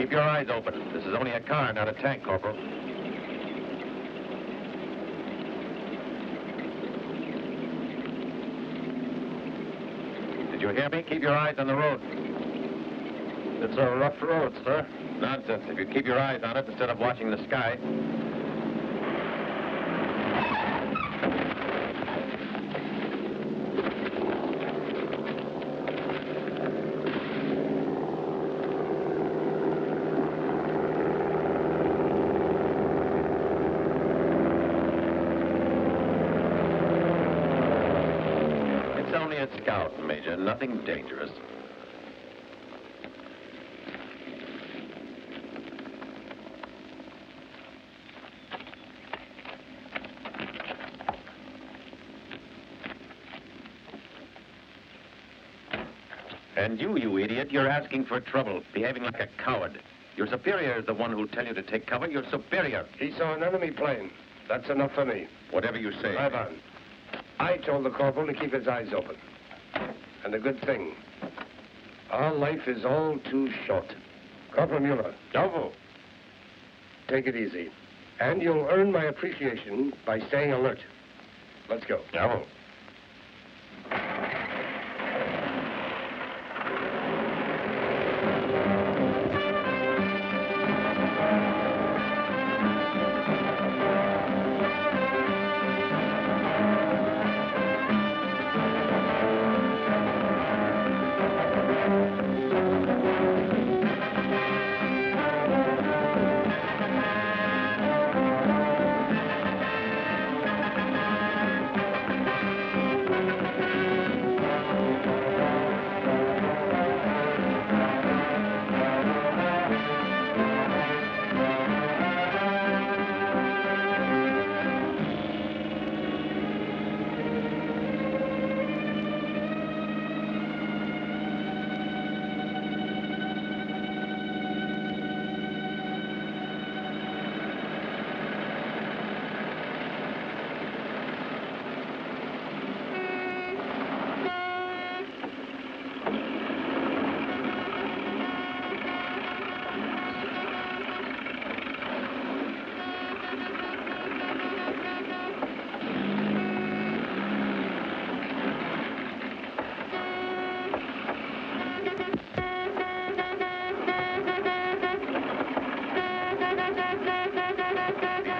Keep your eyes open. This is only a car, not a tank, Corporal. Did you hear me? Keep your eyes on the road. It's a rough road, sir. Nonsense. If you keep your eyes on it instead of watching the sky. It's only a scout, Major. Nothing dangerous. And you idiot, you're asking for trouble, behaving like a coward. Your superior is the one who'll tell you to take cover. Your superior. He saw an enemy plane. That's enough for me. Whatever you say. Drive on. I told the corporal to keep his eyes open. And a good thing. Our life is all too short. Corporal Mueller. Bravo. Take it easy. And you'll earn my appreciation by staying alert. Let's go. Bravo.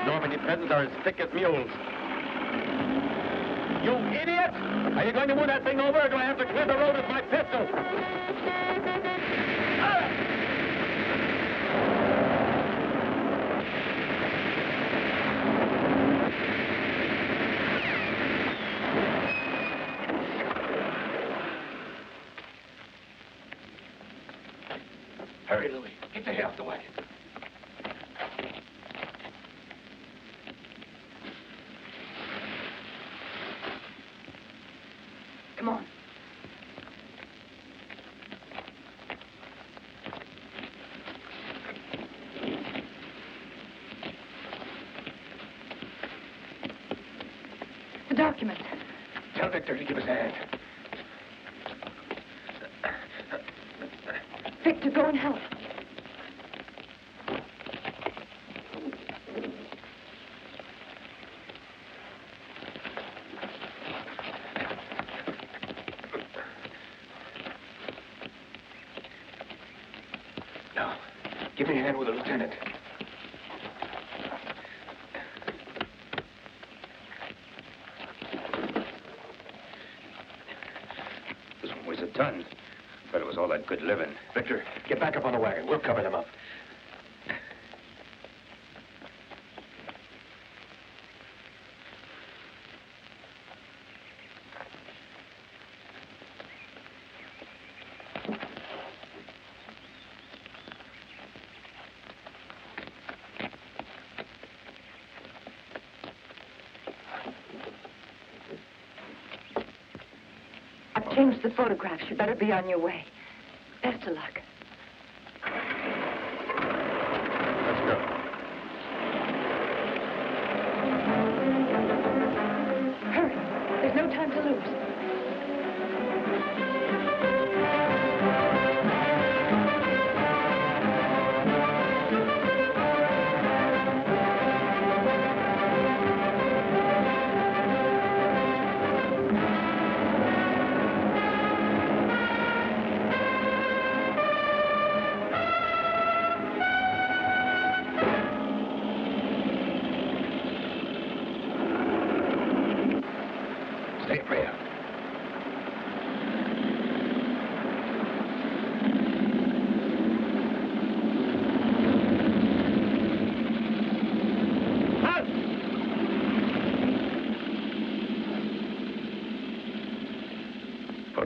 Normandy peasants are as thick as mules. You idiot! Are you going to move that thing over, or do I have to clear the road with my pistol? Hurry, Louis. Get the hay off the wagon. Come on. The document. Tell Victor to give us a hand. Victor, go and help. Now, give me a hand with the lieutenant. This one weighs a ton. But it was all that good living. Victor, get back up on the wagon. We'll cover them up. I've changed the photographs. You better be on your way. Best of luck. Let's go. Hurry. There's no time to lose.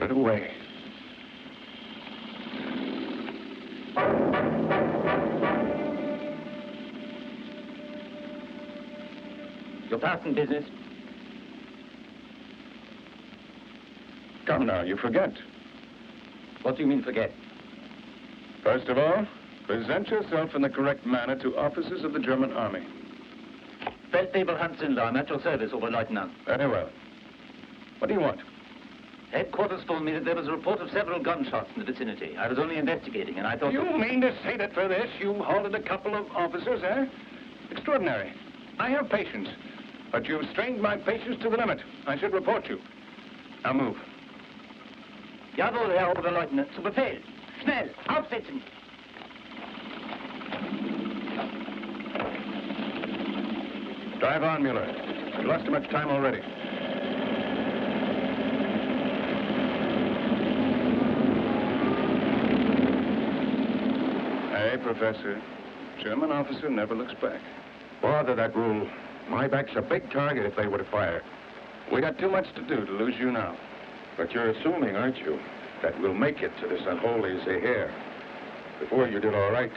it away. Your passing business? Come now, you forget. What do you mean, forget? First of all, present yourself in the correct manner to officers of the German army. Feldwebel Hans Zindler, I'm at your service, Oberleutnant. Very well. What do you want? Headquarters told me that there was a report of several gunshots in the vicinity. I was only investigating, and I thought... You mean to say that for this you halted a couple of officers, eh? Extraordinary. I have patience. But you've strained my patience to the limit. I should report you. Now move. Jawohl, Herr Oberleutnant. Zu Befehl. Schnell, aufsetzen. Drive on, Mueller. You've lost too much time already. Hey, Professor. German officer never looks back. Bother that rule. My back's a big target if they were to fire. We got too much to do to lose you now. But you're assuming, aren't you, that we'll make it to this unholy Zaire? Before you did all right.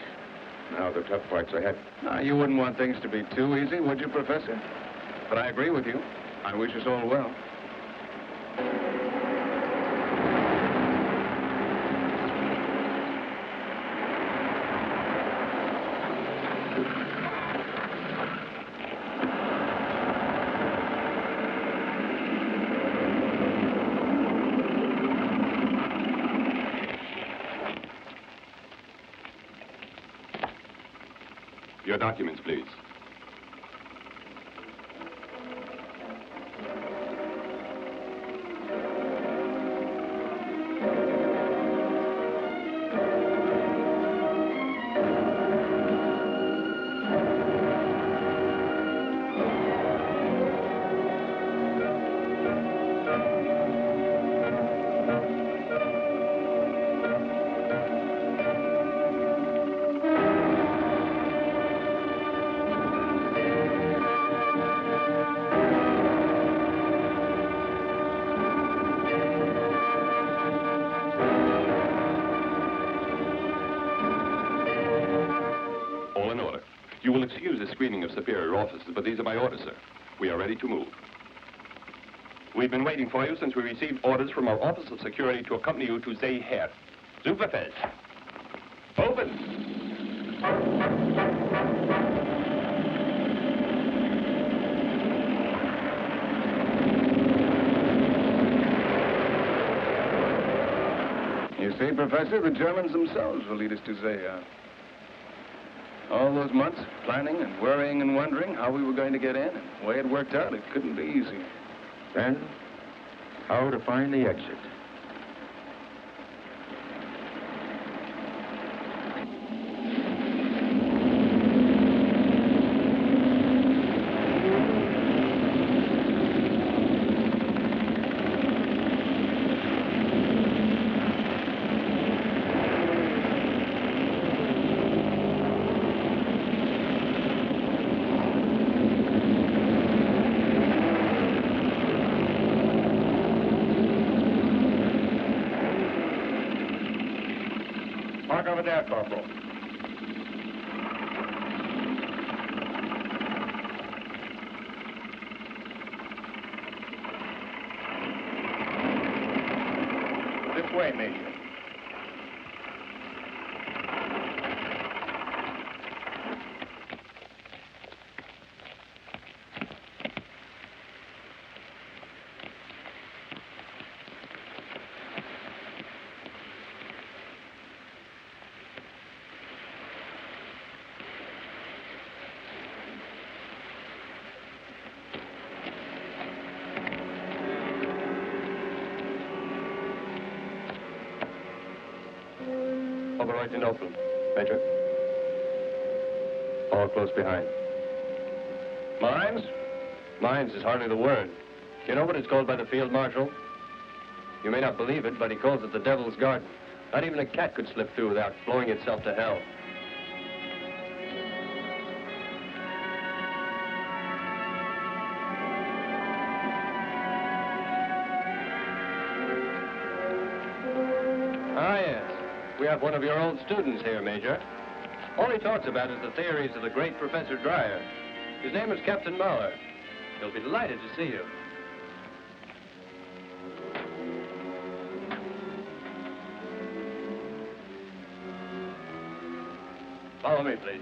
Now the tough part's ahead. You wouldn't want things to be too easy, would you, Professor? But I agree with you. I wish us all well. Your documents, please. You will excuse the screening of superior officers, but these are my orders, sir. We are ready to move. We've been waiting for you since we received orders from our Office of Security to accompany you to Zaire. Superfeld. Open! You see, Professor, the Germans themselves will lead us to Zaire. All those months planning and worrying and wondering how we were going to get in, and the way it worked out, it couldn't be easy. Then, how to find the exit? Park over there, Corporal. This way, Major. Oberleutnant open. Major. All close behind. Mines? Mines is hardly the word. You know what it's called by the field marshal? You may not believe it, but he calls it the Devil's Garden. Not even a cat could slip through without blowing itself to hell. Ah, yes. We have one of your old students here, Major. All he talks about is the theories of the great Professor Dreyer. His name is Captain Mahler. He'll be delighted to see you. Follow me, please.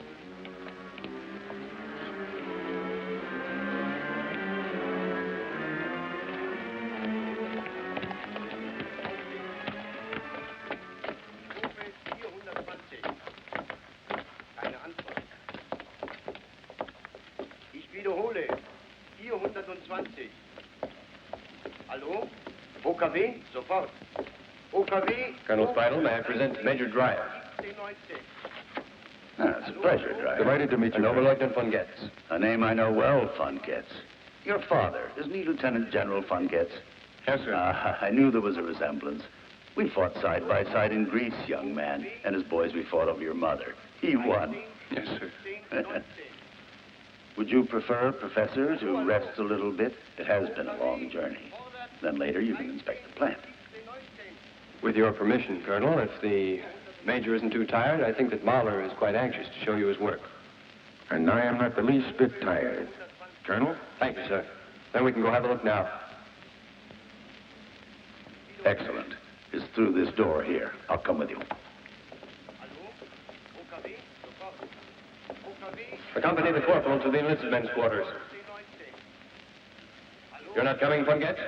Ich wiederhole, 420. Hallo? OKW? Sofort. OKW? Colonel Speidel, may I present Major Dreyer? It's a pleasure, Dreyer. Delighted to meet you. And Oberleutnant von Getz. A name I know well, von Getz. Your father, isn't he Lieutenant General von Getz? Yes, sir. I knew there was a resemblance. We fought side by side in Greece, young man. And as boys, we fought over your mother. He won. Yes, sir. Would you prefer, Professor, to rest a little bit? It has been a long journey. Then later you can inspect the plant. With your permission, Colonel, if the Major isn't too tired, I think that Mahler is quite anxious to show you his work. And I am not the least bit tired. Colonel? Thank you, sir. Then we can go have a look now. Excellent. It's through this door here. I'll come with you. Accompany the corporal to the enlisted men's quarters. You're not coming, von Getz?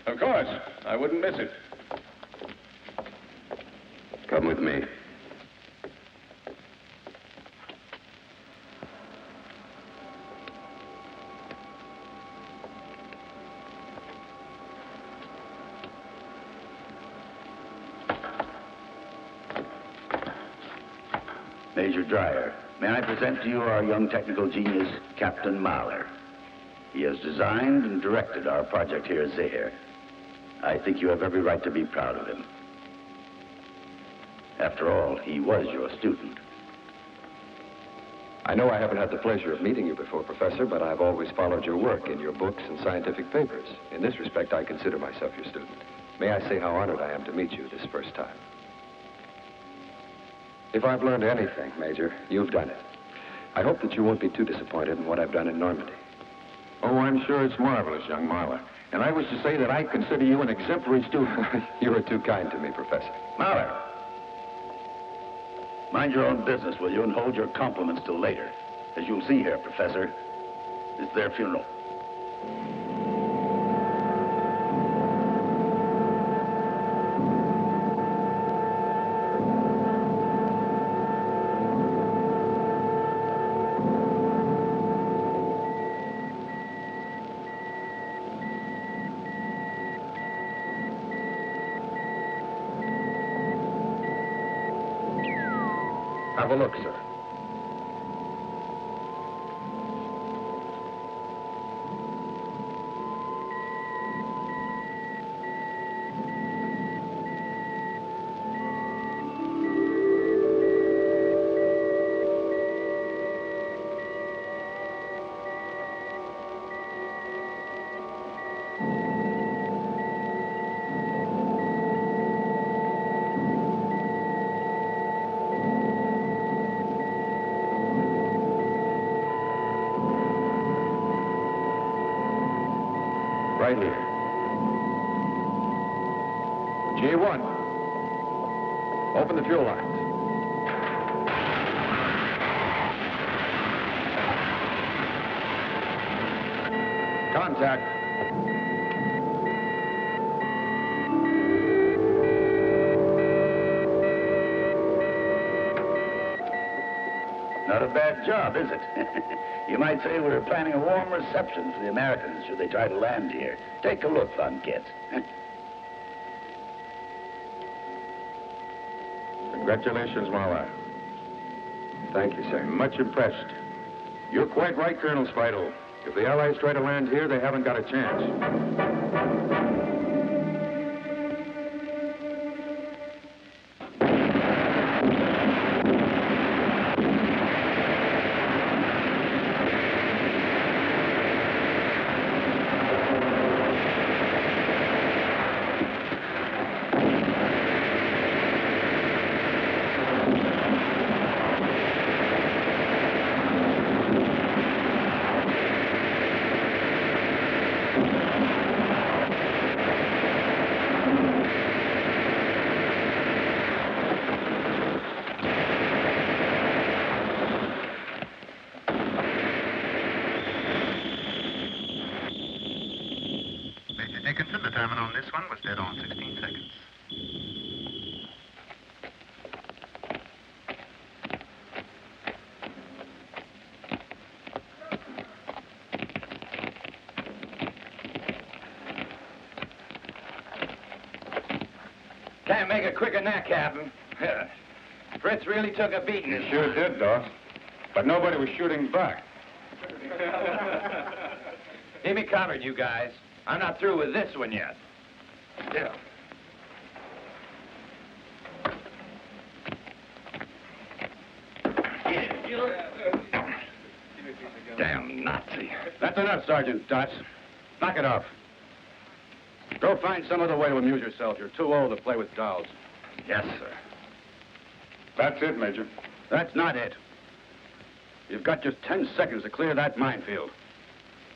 Of course. I wouldn't miss it. Come with me. Major Dreyer, may I present to you our young technical genius, Captain Mahler. He has designed and directed our project here at Zaire. I think you have every right to be proud of him. After all, he was your student. I know I haven't had the pleasure of meeting you before, Professor, but I've always followed your work in your books and scientific papers. In this respect, I consider myself your student. May I say how honored I am to meet you this first time. If I've learned anything, Major, you've done it. I hope that you won't be too disappointed in what I've done in Normandy. Oh, I'm sure it's marvelous, young Mahler. And I wish to say that I consider you an exemplary student. You are too kind to me, Professor. Mahler, mind your own business, will you, and hold your compliments till later. As you'll see here, Professor, it's their funeral. Have a look, sir. Right here. G1. Open the fuel lines. Contact. Not a bad job, is it? You might say we were planning a warm reception for the Americans should they try to land here. Take a look, von Getz. Congratulations, Mahler. Thank you, sir. I'm much impressed. You're quite right, Colonel Speidel. If the Allies try to land here, they haven't got a chance. Can't make it quicker than that, Captain. Fritz really took a beating. You sure did, Doc. But nobody was shooting back. Keep me covered, you guys. I'm not through with this one yet. Yeah. Damn Nazi. That's enough, Sergeant Dots. Knock it off. Go find some other way to amuse yourself. You're too old to play with dolls. Yes, sir. That's it, Major. That's not it. You've got just 10 seconds to clear that minefield.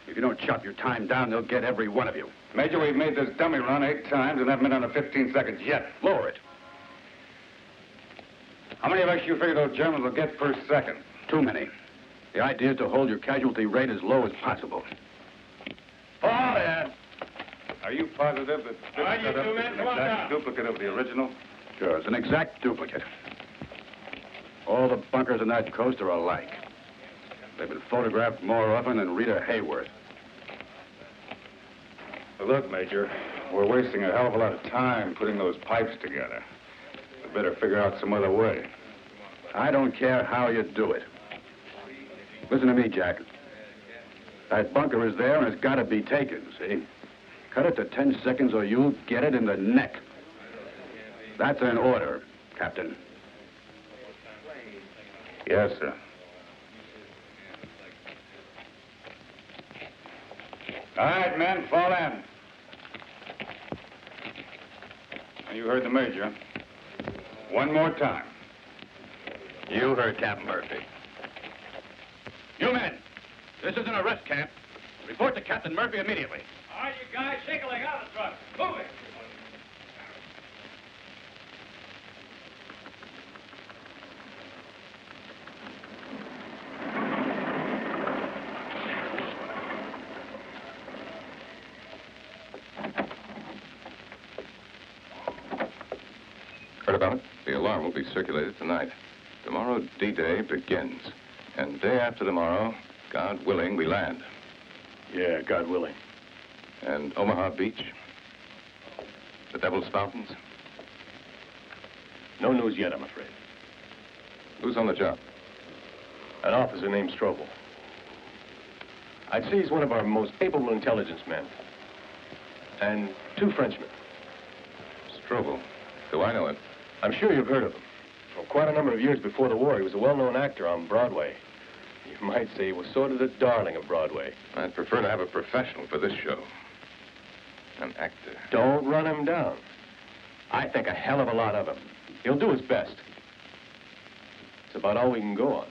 If you don't chop your time down, they'll get every one of you. Major, we've made this dummy run 8 times and haven't been under 15 seconds yet. Lower it. How many of us you figure those Germans will get per second? Too many. The idea is to hold your casualty rate as low as possible. Fall in. Are you positive that this setup is an exact duplicate of the original? Sure, it's an exact duplicate. All the bunkers on that coast are alike. They've been photographed more often than Rita Hayworth. Well, look, Major, we're wasting a hell of a lot of time putting those pipes together. We better figure out some other way. I don't care how you do it. Listen to me, Jack. That bunker is there and it's got to be taken, see? Cut it to 10 seconds or you'll get it in the neck. That's an order, Captain. Yes, sir. All right, men, fall in. Now, you heard the Major. One more time. You heard Captain Murphy. You men, this isn't a rest camp. Report to Captain Murphy immediately. All right, you guys, shake a leg out of the truck. Move it. Heard about it? The alarm will be circulated tonight. Tomorrow, D-Day begins. And day after tomorrow, God willing, we land. Yeah, God willing. And Omaha Beach? The Devil's Fountains? No news yet, I'm afraid. Who's on the job? An officer named Strobel. I'd say he's one of our most capable intelligence men. And 2 Frenchmen. Strobel. Do I know him? I'm sure you've heard of him. For quite a number of years before the war, he was a well-known actor on Broadway. You might say he was sort of the darling of Broadway. I'd prefer to have a professional for this show. An actor. Don't run him down. I think a hell of a lot of him. He'll do his best. It's about all we can go on.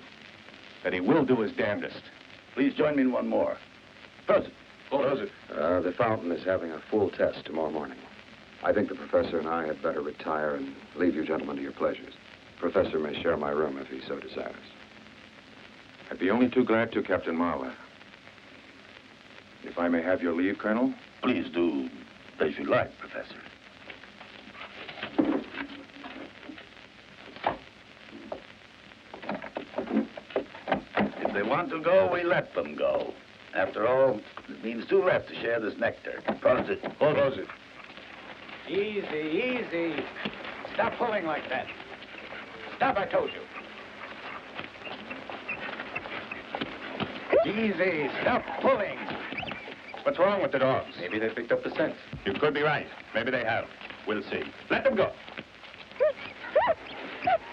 That he will do his damnedest. Please join me in one more. Present. The fountain is having a full test tomorrow morning. I think the professor and I had better retire and leave you gentlemen to your pleasures. The professor may share my room if he so desires. I'd be only too glad to, Captain Marler. If I may have your leave, Colonel? Please do as you like, Professor. If they want to go, we let them go. After all, it means 2 less to share this nectar. Close it. Close it. Easy, easy. Stop pulling like that. Stop, I told you. Easy, stop pulling. What's wrong with the dogs? Maybe they picked up the scent. You could be right. Maybe they have. We'll see. Let them go.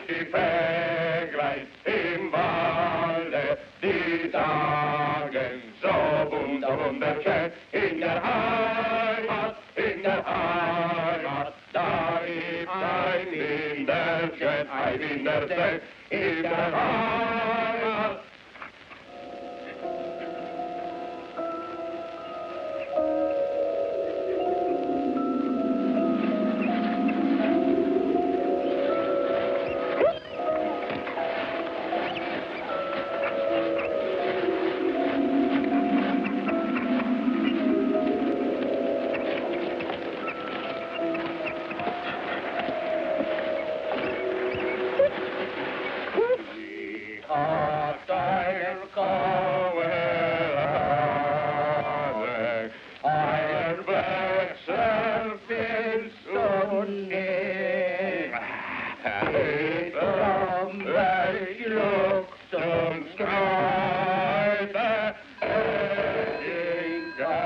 Die Vöglein im Walde, die sagen so wunderschön. In der Heimat, da ist ein Winterschön, ein Wintersee. In der Heimat.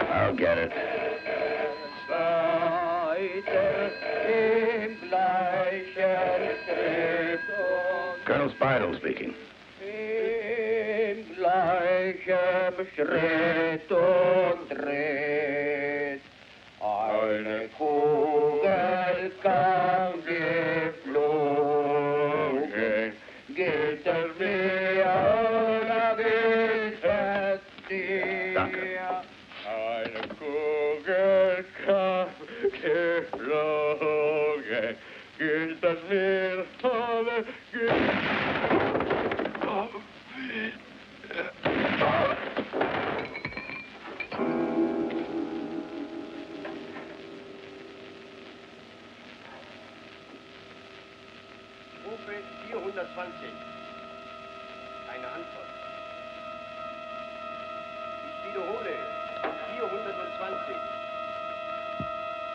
I'll get it. Colonel Speidel speaking. Eine Kugel kam geflogen, geht es mir oder geht es dir? Eine Kugel kam geflogen, geht es mir oder geht Rufe 420. Eine Antwort. Ich wiederhole. 420.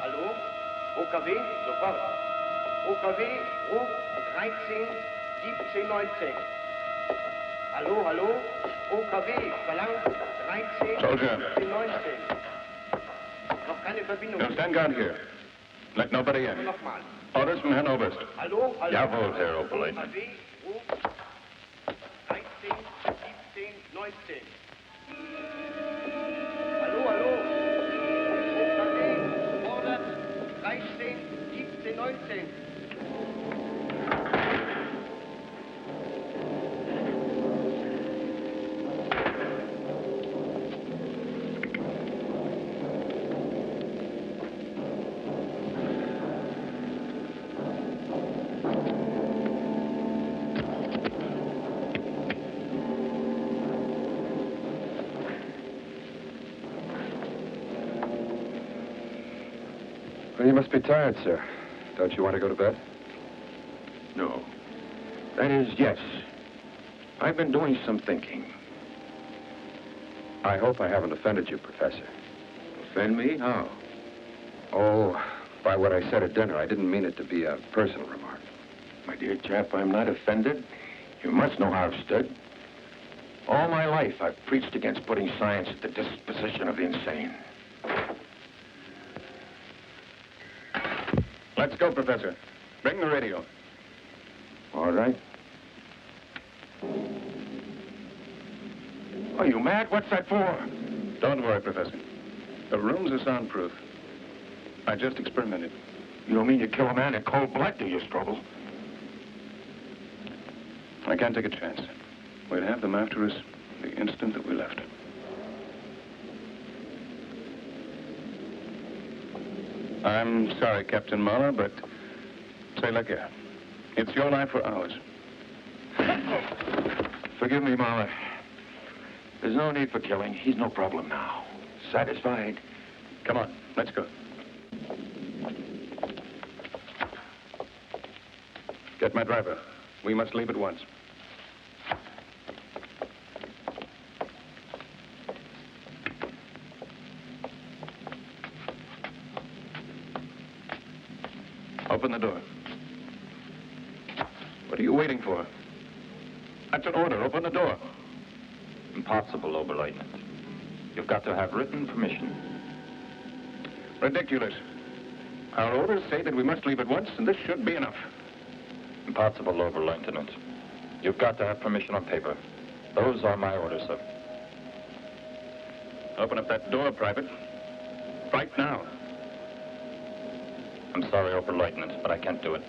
Hallo? OKW? Sofort. OKW, Ruf 13, 17, 19. Hallo, hallo? OKW, verlangt 13, Soldier. 17, 19. Noch keine Verbindung. Now stand guard here. Let nobody in. Nochmal. Orders from Herrn Oberst. Hallo, hallo? Jawohl, Herr Oberleutnant. OKW, Ruf 13, 17, 19. Hallo, hallo? OKW, fordert 13, 17, 19. Well, you must be tired, sir. Don't you want to go to bed? No. That is, yes. I've been doing some thinking. I hope I haven't offended you, Professor. Offend me? How? Oh, by what I said at dinner. I didn't mean it to be a personal remark. My dear chap, I'm not offended. You must know how I've stood. All my life, I've preached against putting science at the disposition of the insane. Let's go, Professor. Bring the radio. All right. Are you mad? What's that for? Don't worry, Professor. The rooms are soundproof. I just experimented. You don't mean you kill a man in cold blood, do you, Strobel? I can't take a chance. We'd have them after us the instant that we left. I'm sorry, Captain Mahler, but say, look here. It's your life or ours. Forgive me, Mahler. There's no need for killing. He's no problem now. Satisfied? Come on, let's go. Get my driver. We must leave at once. Open the door. What are you waiting for? That's an order. Open the door. Impossible, Oberleutnant. You've got to have written permission. Ridiculous. Our orders say that we must leave at once, and this should be enough. Impossible, Oberleutnant. You've got to have permission on paper. Those are my orders, sir. Open up that door, Private. Right now. I'm sorry, Oberleutnant, but I can't do it.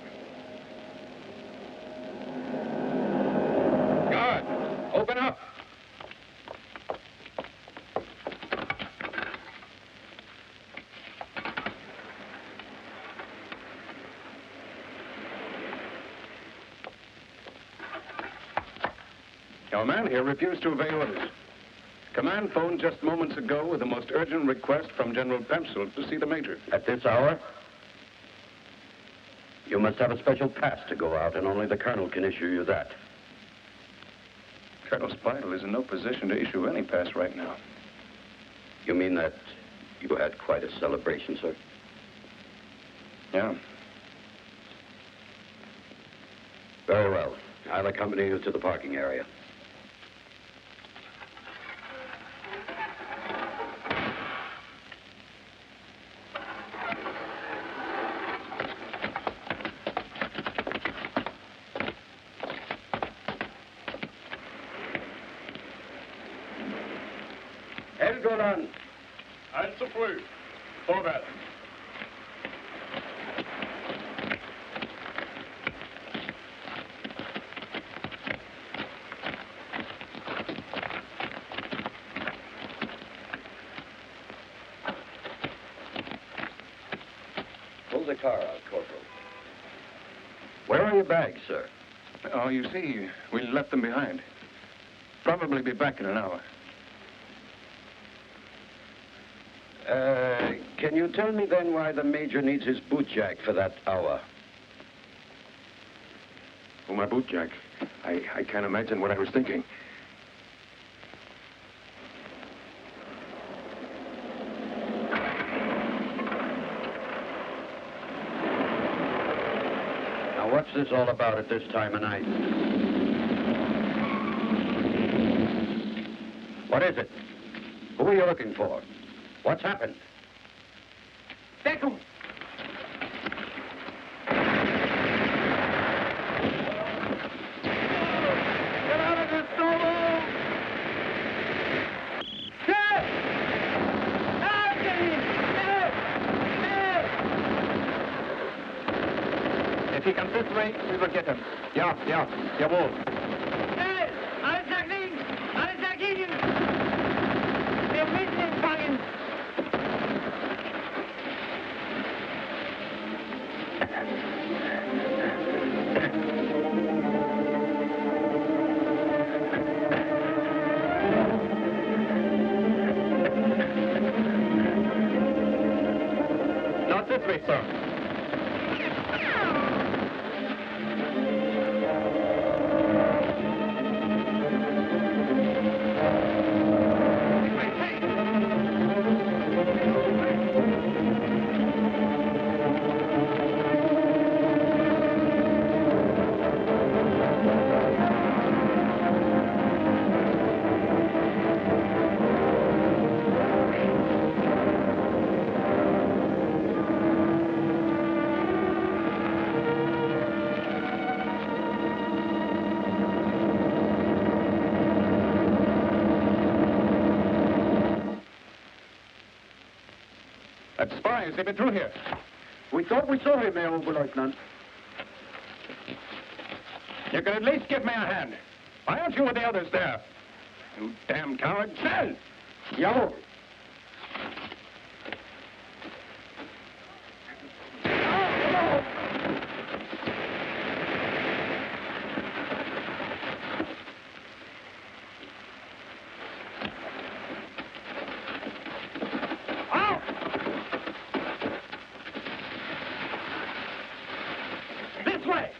Guard! Open up! Our man here refused to obey orders. Command phoned just moments ago with the most urgent request from General Pemsel to see the Major. At this hour? You must have a special pass to go out, and only the Colonel can issue you that. Colonel Speidel is in no position to issue any pass right now. You mean that you had quite a celebration, sir? Yeah. Very well. I'll accompany you to the parking area. Head go down. Also früh. Vorwärts. Pull the car out, Corporal. Where are your bags, sir? Oh, you see, we left them behind. Probably be back in an hour. Can you tell me then why the Major needs his boot jack for that hour? Oh, my boot jack. I can't imagine what I was thinking. Now, what's this all about at this time of night? What is it? Who are you looking for? What's happened? Deckung! Get out of this, Noble! Shit! If he comes this way, we will get him. Ja, jawohl. Schnell! Alles nach links! Alles nach Ihnen! Wir müssen ihn fangen! Not this way, sir. That spies, they've been through here. We thought we saw him there, Oberleutnant. You can at least give me a hand. Why aren't you with the others there? You damn coward. Schnell! Jawohl. This way!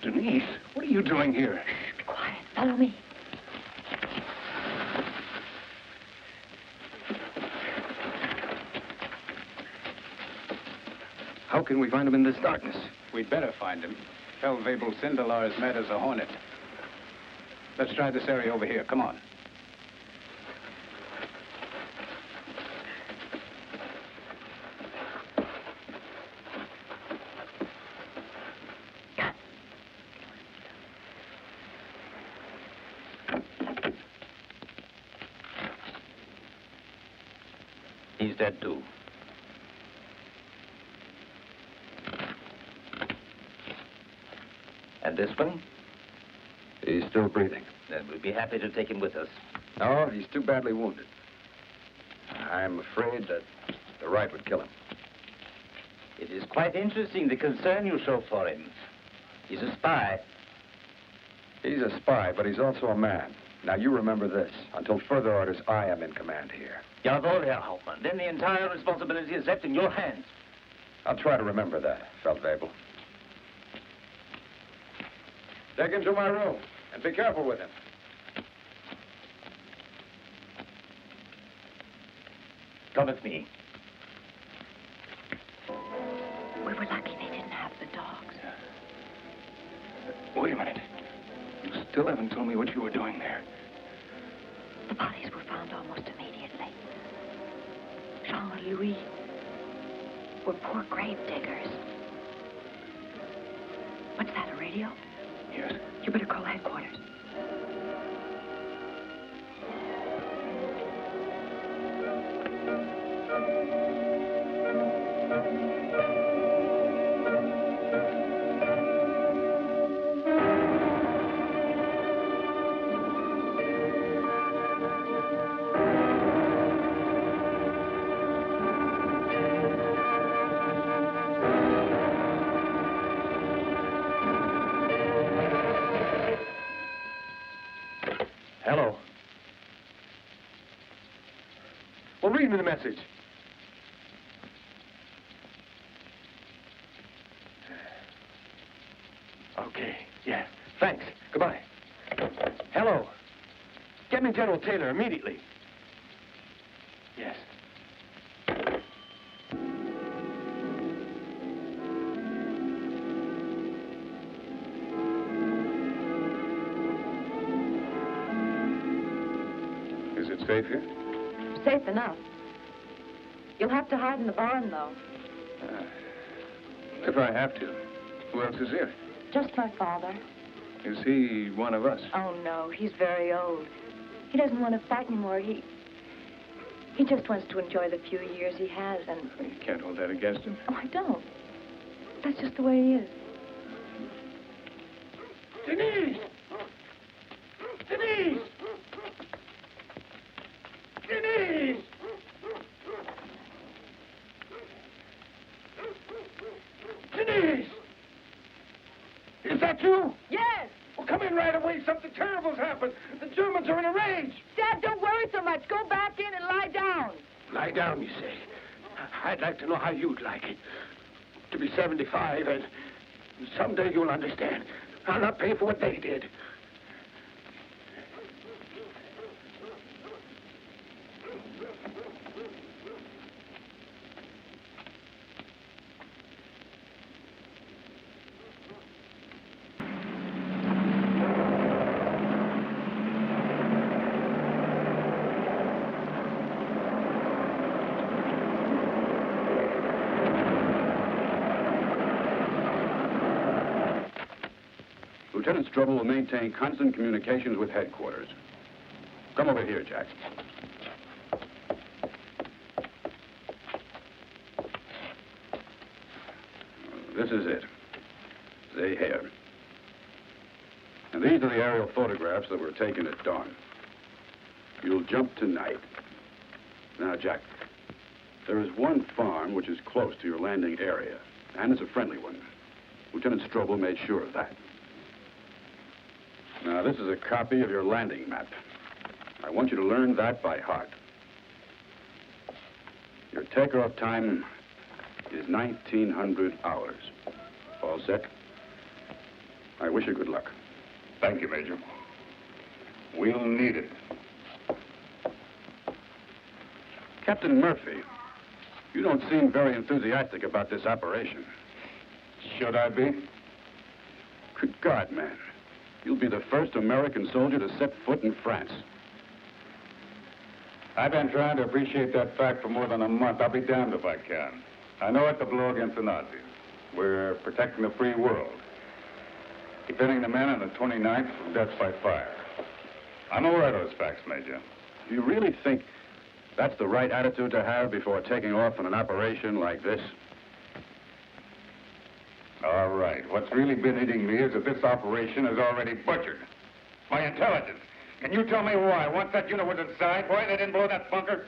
Denise, what are you doing here? Be quiet. Follow me. How can we find him in this darkness? We'd better find him. Feldwebel Sindelar is mad as a hornet. Let's try this area over here. Come on. He's dead, too. And this one? He's still breathing. Then we'd be happy to take him with us. No, he's too badly wounded. I'm afraid that the right would kill him. It is quite interesting, the concern you show for him. He's a spy. He's a spy, but he's also a man. Now, you remember this. Until further orders, I am in command here. Jawohl, Herr Hauptmann. Then the entire responsibility is left in your hands. I'll try to remember that, Feldwebel. Take him to my room, and be careful with him. Come with me. We were lucky they didn't have the dogs. Wait a minute. You still haven't told me what you were doing there. The bodies were found almost immediately. Jean and Louis were poor grave diggers. What's that, a radio? Yes. You better call headquarters. Hello. Well, read me the message. Okay, yeah. Thanks. Goodbye. Hello. Get me General Taylor immediately. Yes. Is it safe here? Safe enough. You'll have to hide in the barn, though. If I have to. Who else is here? Just my father. Is he one of us? Oh, no, he's very old. He doesn't want to fight anymore. He just wants to enjoy the few years he has, and... You can't hold that against him. Oh, I don't. That's just the way he is. Denise! Denise! Denise! Denise! Is that you? Yes! Well, come in right away. Something terrible's happened. The Germans are in a rage. Dad, don't worry so much. Go back in and lie down. Lie down, you say. I'd like to know how you'd like it. To be 75, and someday you'll understand. I'll not pay for what they did. Lieutenant Strobel will maintain constant communications with headquarters. Come over here, Jack. This is it. They here. And these are the aerial photographs that were taken at dawn. You'll jump tonight. Now, Jack, there is one farm which is close to your landing area, and it's a friendly one. Lieutenant Strobel made sure of that. Now, this is a copy of your landing map. I want you to learn that by heart. Your takeoff time is 1900 hours. All set? I wish you good luck. Thank you, Major. We'll need it. Captain Murphy, you don't seem very enthusiastic about this operation. Should I be? Good God, man. You'll be the first American soldier to set foot in France. I've been trying to appreciate that fact for more than a month. I'll be damned if I can. I know it's a blow against the Nazis. We're protecting the free world. Defending the men on the 29th from death by fire. I'm aware of those facts, Major. Do you really think that's the right attitude to have before taking off on an operation like this? All right. What's really been eating me is that this operation is already butchered. My intelligence. Can you tell me why? Once that unit was inside, why they didn't blow that bunker?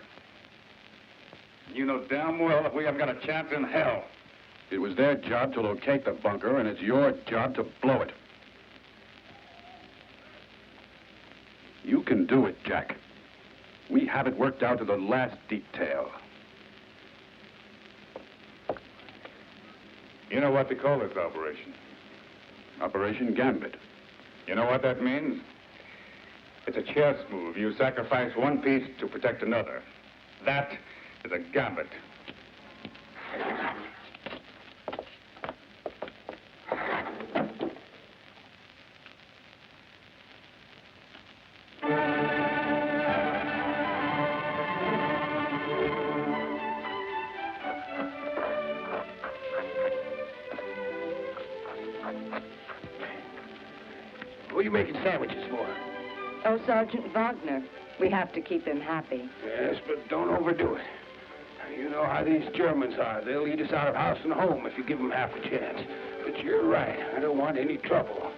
You know damn well that we haven't got a chance in hell. It was their job to locate the bunker, and it's your job to blow it. You can do it, Jack. We have it worked out to the last detail. You know what they call this operation? Operation Gambit. You know what that means? It's a chess move. You sacrifice one piece to protect another. That is a gambit. What are you making sandwiches for? Oh, Sergeant Wagner. We have to keep him happy. Yes, but don't overdo it. You know how these Germans are. They'll eat us out of house and home if you give them half a chance. But you're right. I don't want any trouble.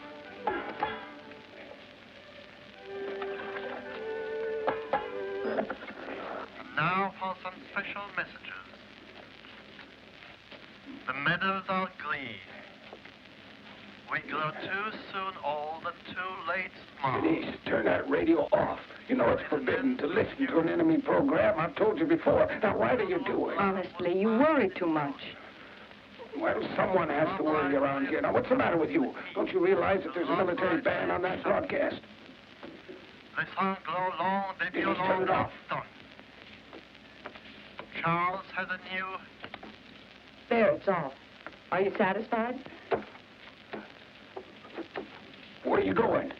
Now for some special messages. The meadows are green. We grow too soon old and too late smart. Denise, turn that radio off. You know it's forbidden to listen to an enemy program. I've told you before. Now, why do you do it? Honestly, you worry too much. Well, someone has to worry around here. Now, what's the matter with you? Don't you realize that there's a military band on that broadcast? Les sang glow long, they Denise, turn it off. Charles has a new... There, it's off. Are you satisfied? Where are you going?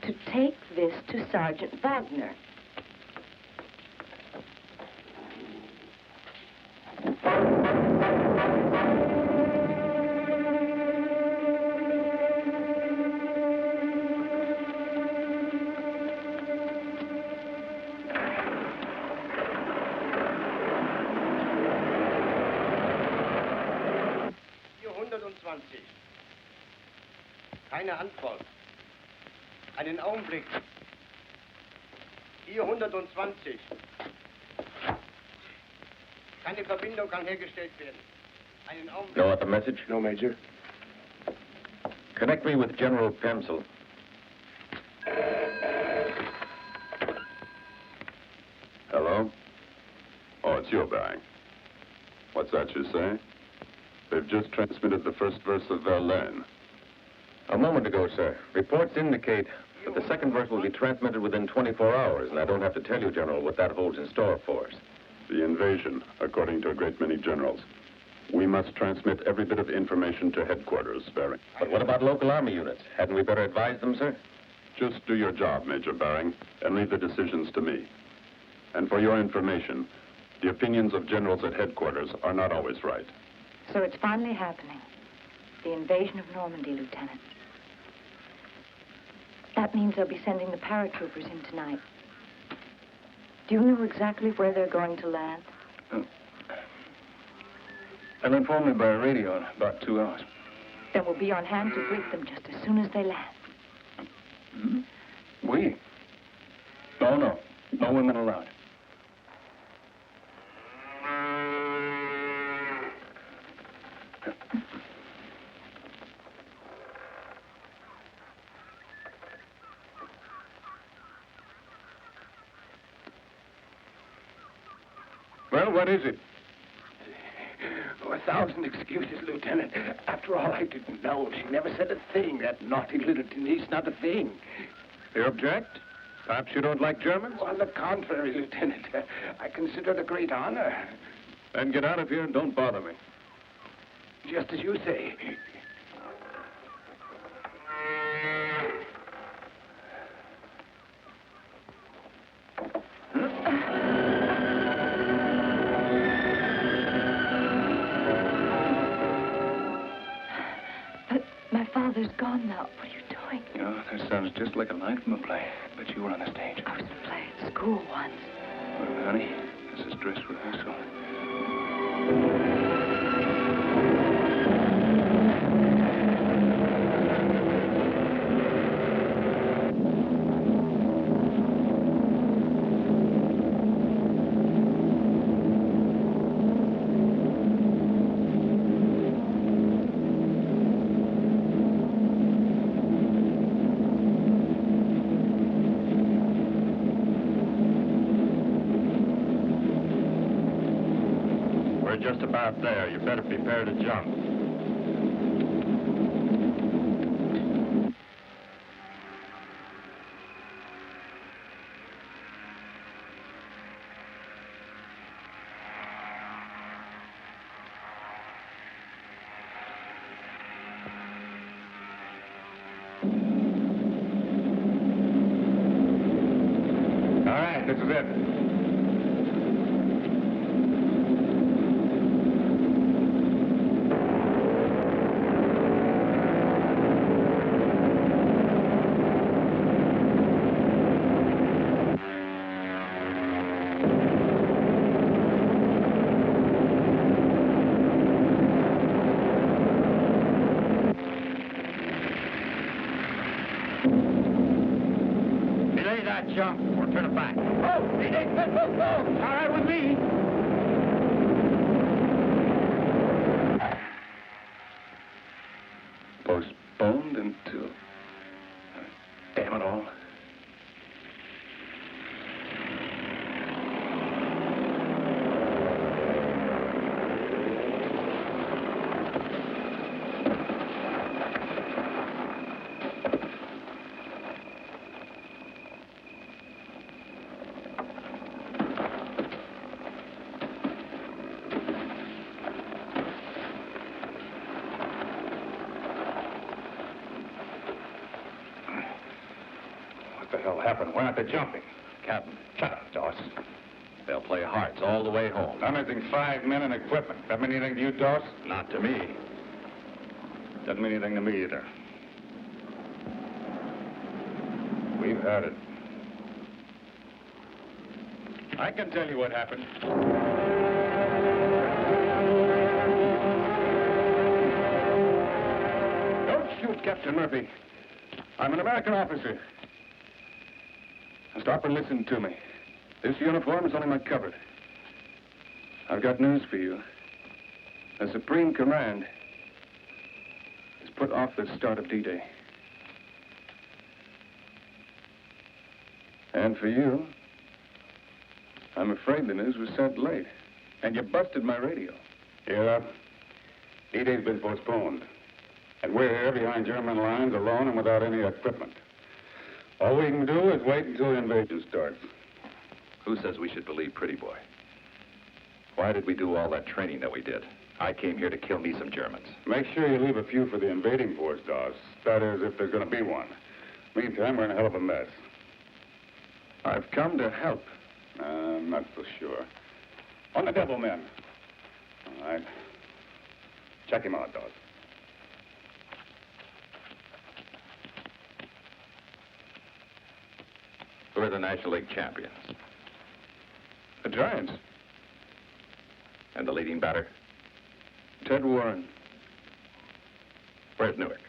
To take this to Sergeant Wagner. Keine Antwort. Einen Augenblick. 420. Keine Verbindung kann hergestellt werden. Einen Augenblick. No other message? No, Major. Connect me with General Pemsel. Hello? Oh, it's you, Baring. What's that you say? They've just transmitted the first verse of Verlaine. A moment ago, sir. Reports indicate that the second verse will be transmitted within 24 hours, and I don't have to tell you, General, what that holds in store for us. The invasion, according to a great many generals. We must transmit every bit of information to headquarters, Baring. But what about local army units? Hadn't we better advise them, sir? Just do your job, Major Baring, and leave the decisions to me. And for your information, the opinions of generals at headquarters are not always right. So it's finally happening. The invasion of Normandy, Lieutenant. That means they'll be sending the paratroopers in tonight. Do you know exactly where they're going to land? They'll inform me by radio in about 2 hours. Then we'll be on hand to greet them just as soon as they land. Hmm? We? No. No women allowed. Well, what is it? Oh, 1,000 excuses, Lieutenant. After all, I didn't know. She never said a thing, that naughty little Denise, not a thing. You object? Perhaps you don't like Germans? Oh, on the contrary, Lieutenant. I consider it a great honor. Then get out of here and don't bother me. Just as you say. Father's gone now. What are you doing? You know, that sounds just like a line from a play. But you were on the stage. I was in a play at school once. Well, honey, this is dress rehearsal. just about there. You better prepare to jump. This is it. Delay that jump or turn it back. Oh, it ain't that boat. All right with me. Postponed until... Damn it all. What the hell happened? Why aren't they jumping? Captain, Shut up, Doss. they'll play hearts all the way home. I'm missing 5 men and equipment. That mean anything to you, Doss? Not to me. Doesn't mean anything to me either. We've had it. I can tell you what happened. Don't shoot, Captain Murphy. I'm an American officer. Now stop and listen to me. This uniform is only my cover. I've got news for you. The Supreme Command has put off the start of D-Day. And for you, I'm afraid the news was sent late. And you busted my radio. Yeah. D-Day's been postponed. And we're here behind German lines alone and without any equipment. All we can do is wait until the invasion starts. Who says we should believe Pretty Boy? Why did we do all that training that we did? I came here to kill me some Germans. Make sure you leave a few for the invading force, Doss. That is, if there's going to be one. Meantime, we're in a hell of a mess. I've come to help. I'm not so sure. On the devil, men. All right. Check him out, Doss. Who are the National League champions? The Giants. And the leading batter? Ted Warren. Where's Newark?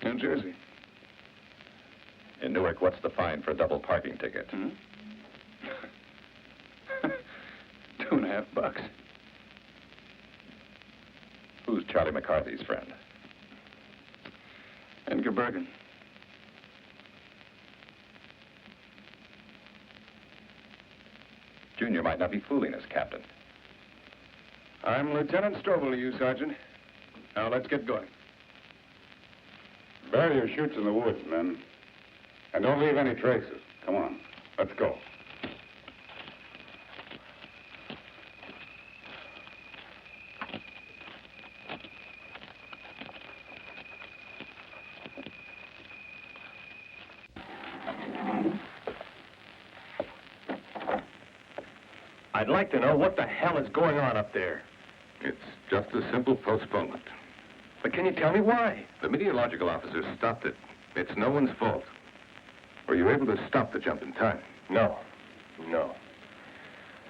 New Jersey. In Newark, what's the fine for a double parking ticket? Hmm? $2.50. Who's Charlie McCarthy's friend? Edgar Bergen. Junior might not be fooling us, Captain. I'm Lieutenant Strobel to you, Sergeant. Now, let's get going. Bury your chutes in the woods, men. And don't leave any traces. Come on, let's go. I'd like to know what the hell is going on up there. It's just a simple postponement. But can you tell me why? The meteorological officer stopped it. It's no one's fault. Were you able to stop the jump in time? No.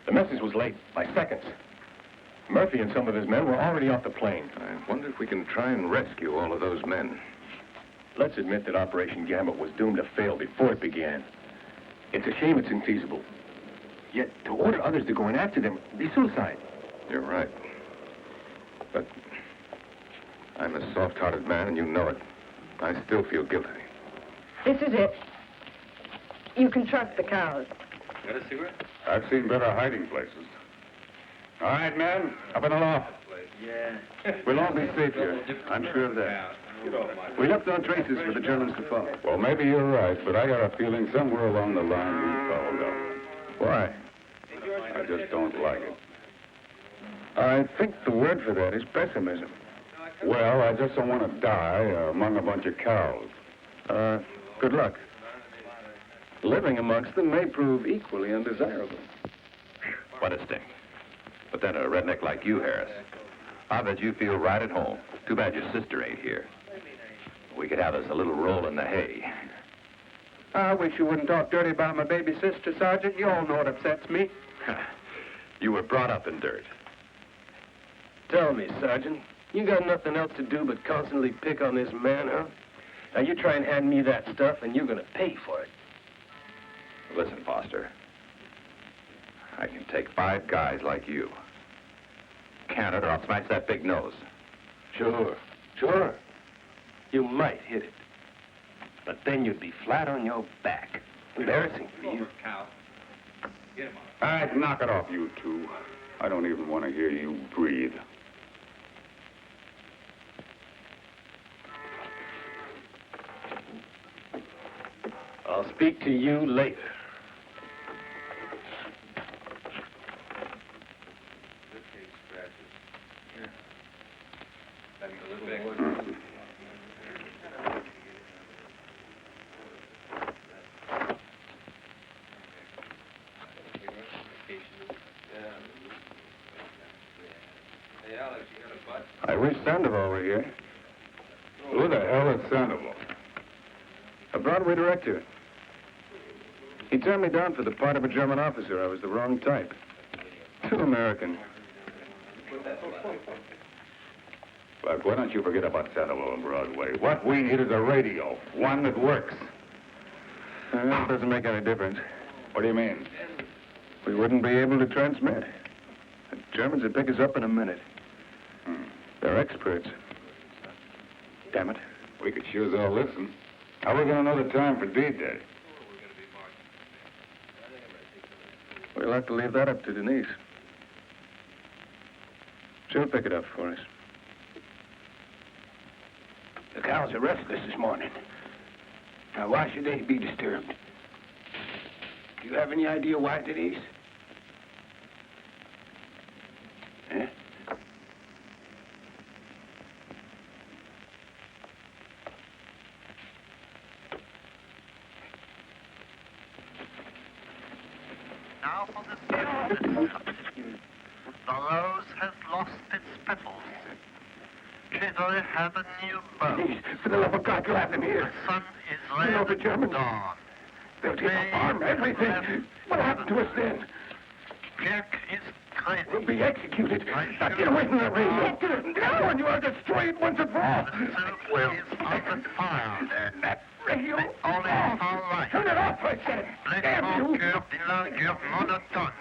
The message was late by seconds. Murphy and some of his men were already off the plane. I wonder if we can try and rescue all of those men. Let's admit that Operation Gambit was doomed to fail before it began. It's a shame it's infeasible. Yet to order others to go in after them would be suicide. You're right. But I'm a soft-hearted man, and you know it. I still feel guilty. This is it. You can trust the cows. Got a cigarette? I've seen better hiding places. All right, men, up in the loft. Yeah. We'll all be safe here. I'm sure of that. We left no traces for the Germans to follow. Well, maybe you're right, but I got a feeling somewhere along the line we fouled up. Why? I just don't like it. I think the word for that is pessimism. Well, I just don't want to die among a bunch of cows. Good luck. Living amongst them may prove equally undesirable. What a stink. But then a redneck like you, Harris, I bet you feel right at home. Too bad your sister ain't here. We could have us a little roll in the hay. I wish you wouldn't talk dirty about my baby sister, Sergeant. You all know it upsets me. You were brought up in dirt. Tell me, Sergeant, you got nothing else to do but constantly pick on this man, huh? Now, you try and hand me that stuff, and you're gonna pay for it. Listen, Foster. I can take 5 guys like you. Count it or I'll smash that big nose. Sure. You might hit it. But then you'd be flat on your back. Embarrassing for you. All right, knock it off, you two. I don't even want to hear you breathe. I'll speak to you later. I wish Sandoval were here. Who the hell is Sandoval? A Broadway director. He turned me down for the part of a German officer. I was the wrong type. Too American. But why don't you forget about Sandoval and Broadway? What we need is a radio, one that works. That doesn't make any difference. What do you mean? We wouldn't be able to transmit. The Germans would pick us up in a minute. They're experts. Damn it. We could sure as hell listen. How are we going to know the time for D-Day? We'll have to leave that up to Denise. She'll pick it up for us. The cows are restless this morning. Now, why should they be disturbed? Do you have any idea why, Denise? Eh? Now for the season. The rose has lost its petals. Chivalry have a new bow. Please, for the love of God, let them here. The sun is You know the red Germans. dawn. They'll take the farm, everything. What happened to us then? Jack is crazy. We'll be executed. Now get away from that radio. No, and you are destroyed once and for all. The soup is under fire. That radio. All is all right. Turn it off, I said. Damn you. Cœur de la guerre monotone.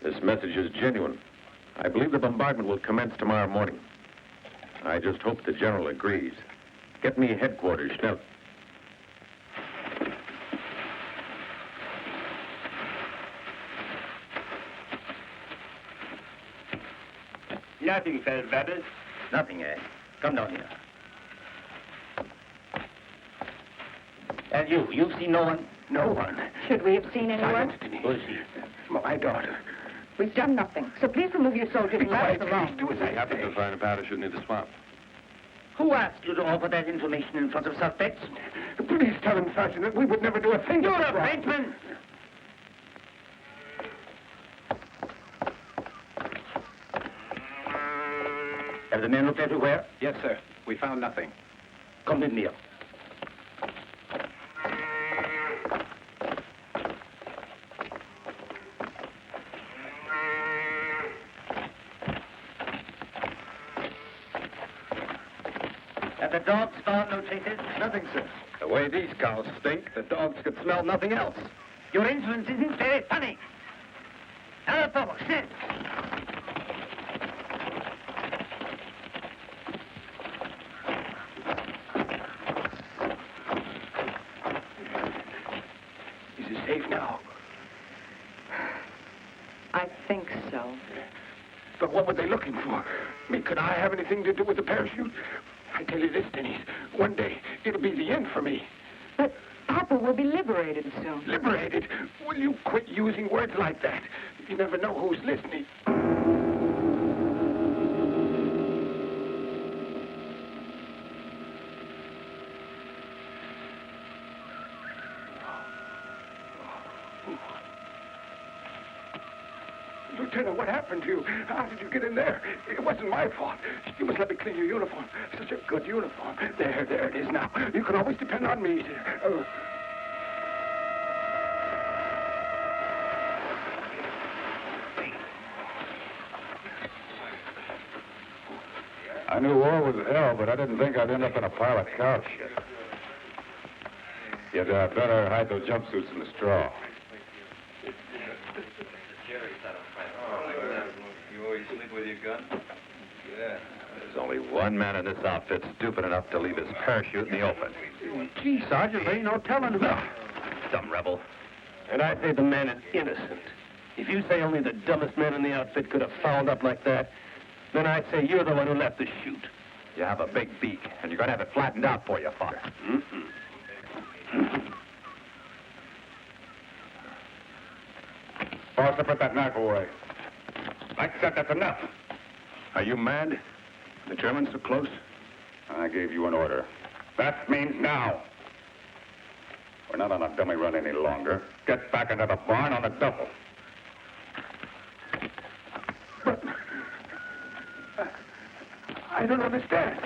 This message is genuine. I believe the bombardment will commence tomorrow morning. I just hope the general agrees. Get me headquarters, schnell. Nothing, Feldwebel. Nothing, eh? Come down here. And you've seen no one? No one. Should we have seen anyone? Who is she? My daughter. We've done nothing. So please remove your soldiers and let us alone. Do as I happened to find a parachute near the swamp. Who asked you to offer that information in front of suspects? Please tell him, Sergeant, that we would never do a thing. You're a Frenchman! Have the men looked everywhere? Yes, sir. We found nothing. Come with me. The dogs found no traces? Nothing, sir. The way these cows stink, the dogs could smell nothing else. Your insolence isn't very funny. Now, Pablo, sit. Is it safe now? I think so. But what were they looking for? Could I have anything to do with the parachute? I tell you this, Denise, one day it'll be the end for me. But Papa will be liberated soon. Liberated? Will you quit using words like that? You never know who's listening. Lieutenant, what happened to you? How did you get in there? It wasn't my fault. You must let me clean your uniform. Such a good uniform. There it is now. You can always depend on me. I knew war was hell, but I didn't think I'd end up in a pile of cow shit. You'd better hide those jumpsuits in the straw. You always sleep with your gun? Yeah. There's only one man in this outfit stupid enough to leave his parachute in the open. Gee, Sergeant, there ain't no telling who. Some rebel. And I say the man is innocent. If you say only the dumbest man in the outfit could have fouled up like that, then I'd say you're the one who left the chute. You have a big beak, and you're going to have it flattened out for you, Father. Foster, put that knife away. Like I said, that's enough. Are you mad? The Germans so close? I gave you an order. That means now. We're not on a dummy run any longer. Get back into the barn on the double. But I don't understand.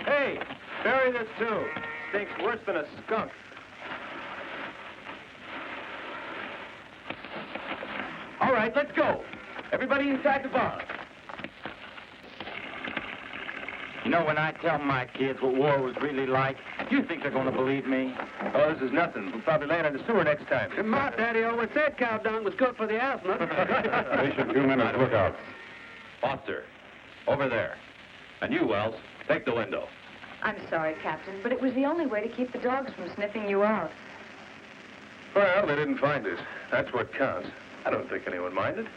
Hey, bury this too. Stinks worse than a skunk. All right, let's go. Everybody inside the barn. You know, when I tell my kids what war was really like, do you think they're going to believe me? Oh, this is nothing. We'll probably land in the sewer next time. And my daddy always said cow dung was good for the asthma. Station 2 minutes, look out. Foster, over there. And you, Wells, take the window. I'm sorry, Captain, but it was the only way to keep the dogs from sniffing you out. Well, they didn't find us. That's what counts. I don't think anyone minded.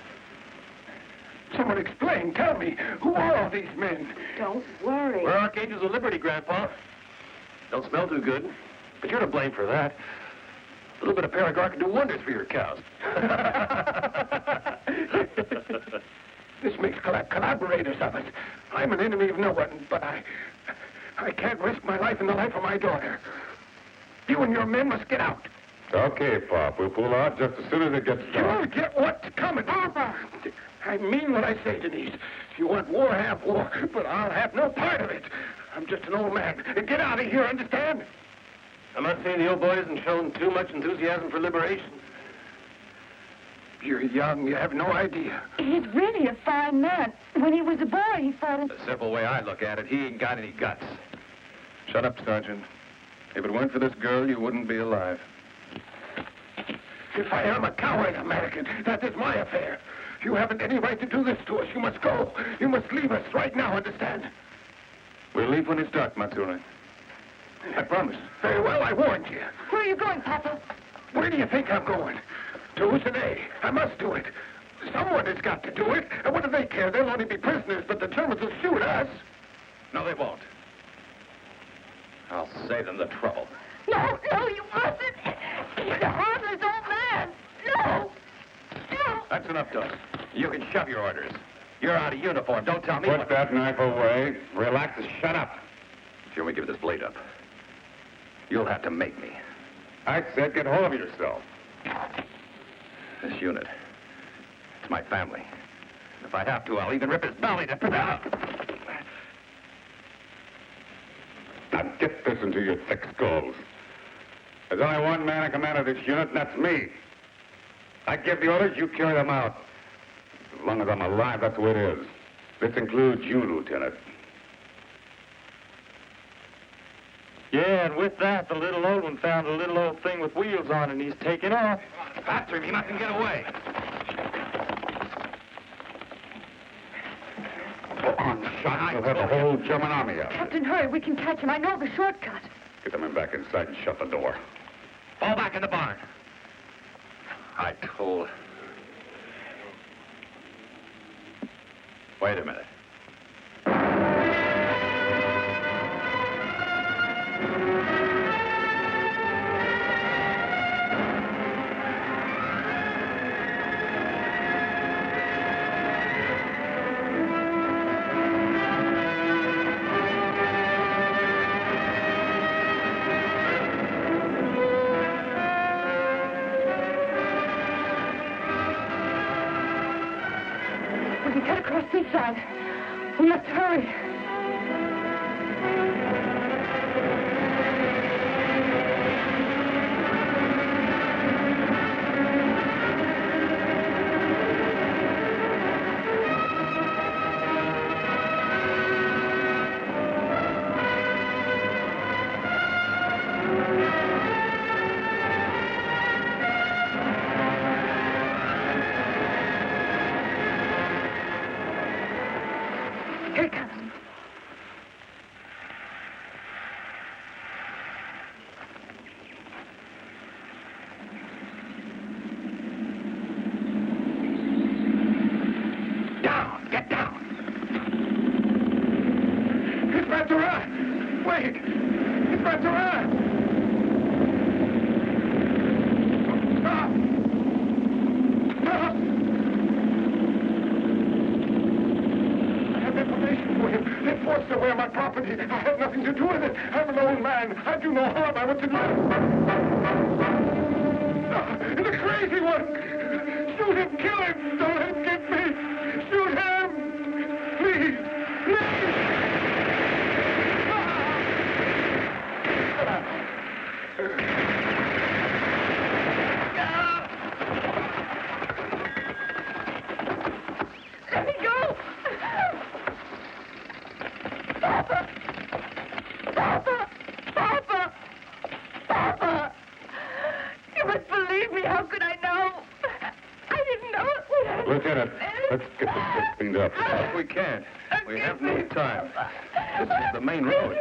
Someone explain. Tell me, who are all these men? Don't worry. We're Archangels of Liberty, Grandpa. Don't smell too good, but you're to blame for that. A little bit of Paragar can do wonders for your cows. This makes collaborators of us. I'm an enemy of no one, but I can't risk my life and the life of my daughter. You and your men must get out. Okay, Pop. We'll pull out just as soon as it gets dark. You'll get what's coming. Papa! I mean what I say, Denise. If you want war, have war, but I'll have no part of it. I'm just an old man. Get out of here, understand? I'm not saying the old boy hasn't shown too much enthusiasm for liberation. You're young. You have no idea. He's really a fine man. When he was a boy, he fought in... The simple way I look at it, he ain't got any guts. Shut up, Sergeant. If it weren't for this girl, you wouldn't be alive. If I am a coward, American, that is my affair. You haven't any right to do this to us. You must go. You must leave us right now, understand? We'll leave when it's dark, Matsuri. I promise. Very well, I warned you. Where are you going, Papa? Where do you think I'm going? To Usané. I must do it. Someone has got to do it. And what do they care? They'll only be prisoners, but the Germans will shoot us. No, they won't. I'll save them the trouble. No, you mustn't. He's a harmless old man. No. That's enough, Doug. You can shove your orders. You're out of uniform. Don't tell me Put that knife away. Relax and shut up. If you want me to give this blade up, you'll have to make me. I said get hold of yourself. This unit, it's my family. If I have to, I'll even rip his belly to... Now get Listen to your thick skulls. There's only one man in command of this unit, and that's me. I give the orders, you carry them out. As long as I'm alive, that's the way it is. This includes you, Lieutenant. Yeah, and with that, the little old one found a little old thing with wheels on, and he's taking off. After him, he mustn't get away. One shot will have the whole German army out. Captain, hurry. We can catch him. I know the shortcut. Get the men back inside and shut the door. Fall back in the barn. I told. Wait a minute. We can cut across this side. We must hurry. Here it comes. Down! Get down! It's Ventura! Wait! It's Ventura! Stop! Stop! I have information for him. They forced away my property. I have nothing to do with it. I'm an old man. I do no harm. I want to do. The crazy one! Shoot him! Kill him! Don't let him get me! Shoot him! Please! Please! Let me go! Papa! Papa! Papa! Papa! You must believe me. How could I know? I didn't know it. Lieutenant, let's get this place cleaned up. We can't. We have no time. This is the main road.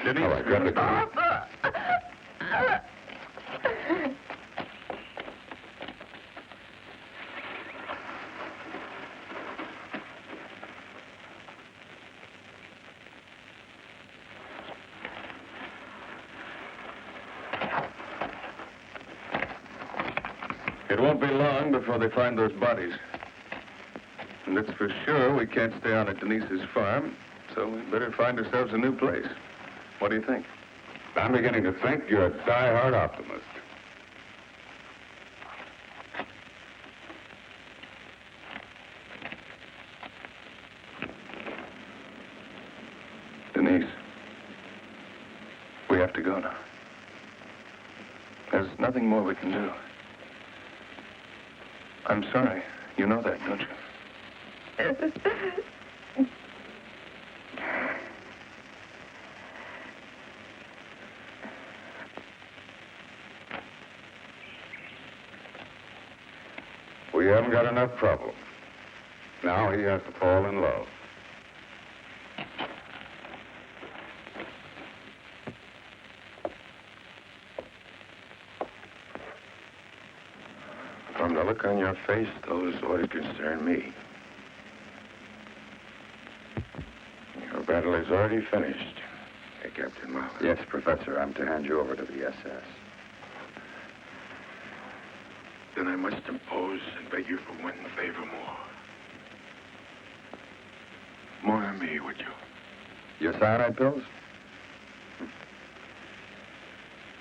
Denise, All right, grab the key. Papa! It won't be long before they find those bodies. And it's for sure we can't stay on at Denise's farm, so we better find ourselves a new place. What do you think? I'm beginning to think you're a die-hard optimist. Denise, we have to go now. There's nothing more we can do. I'm sorry. You know that, don't you? We haven't got enough trouble. Now he has to fall in love. From the look on your face, those ought to concern me. Your battle is already finished, Captain Mahler. Yes, Professor. I'm to hand you over to the SS. Then I must impose and beg you for one favor more. More on me, would you? Your cyanide pills?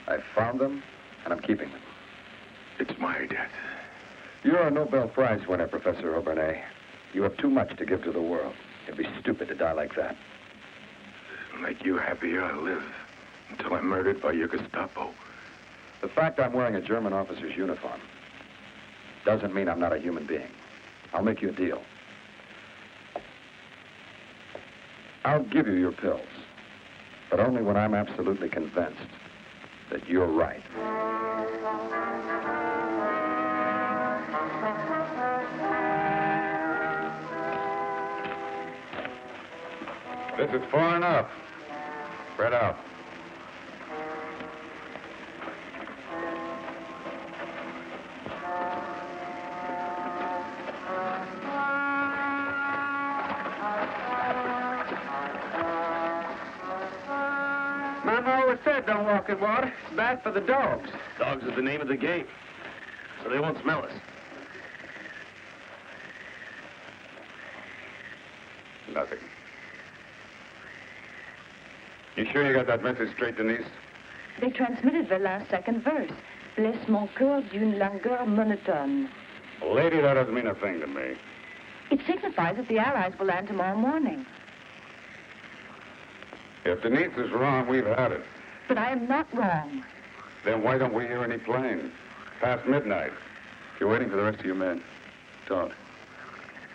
I found them, and I'm keeping them. It's my debt. You're a Nobel Prize winner, Professor Auburnay. You have too much to give to the world. It'd be stupid to die like that. Make you happy, I'll live until I'm murdered by your Gestapo. The fact I'm wearing a German officer's uniform doesn't mean I'm not a human being. I'll make you a deal. I'll give you your pills, but only when I'm absolutely convinced that you're right. This is far enough. Spread out. Mama always said don't walk in water. It's bad for the dogs. Dogs are the name of the game, so they won't smell us. Nothing. You sure you got that message straight, Denise? They transmitted the last second verse. Blesse mon cœur d'une langueur monotone. Lady, that doesn't mean a thing to me. It signifies that the Allies will land tomorrow morning. If Denise is wrong, we've had it. But I am not wrong. Then why don't we hear any planes? Past midnight. If you're waiting for the rest of your men, don't.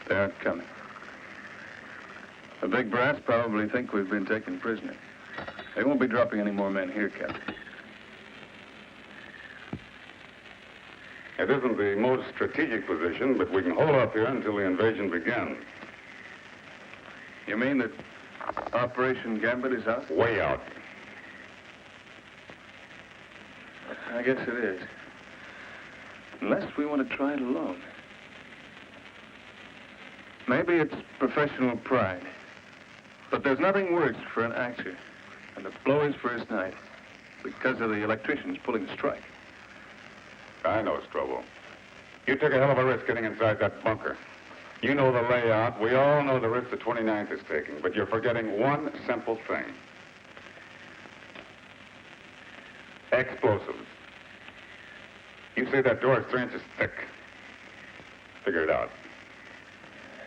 They aren't coming. The big brass probably think we've been taken prisoner. They won't be dropping any more men here, Captain. It isn't the most strategic position, but we can hold up here until the invasion begins. You mean that Operation Gambit is out? Way out. I guess it is. Unless we want to try it alone. Maybe it's professional pride. But there's nothing worse for an actor than to blow his first night because of the electricians pulling the strike. I know it's trouble. You took a hell of a risk getting inside that bunker. You know the layout. We all know the risk the 29th is taking, but you're forgetting one simple thing. Explosives. You say that door is 3 inches thick. Figure it out.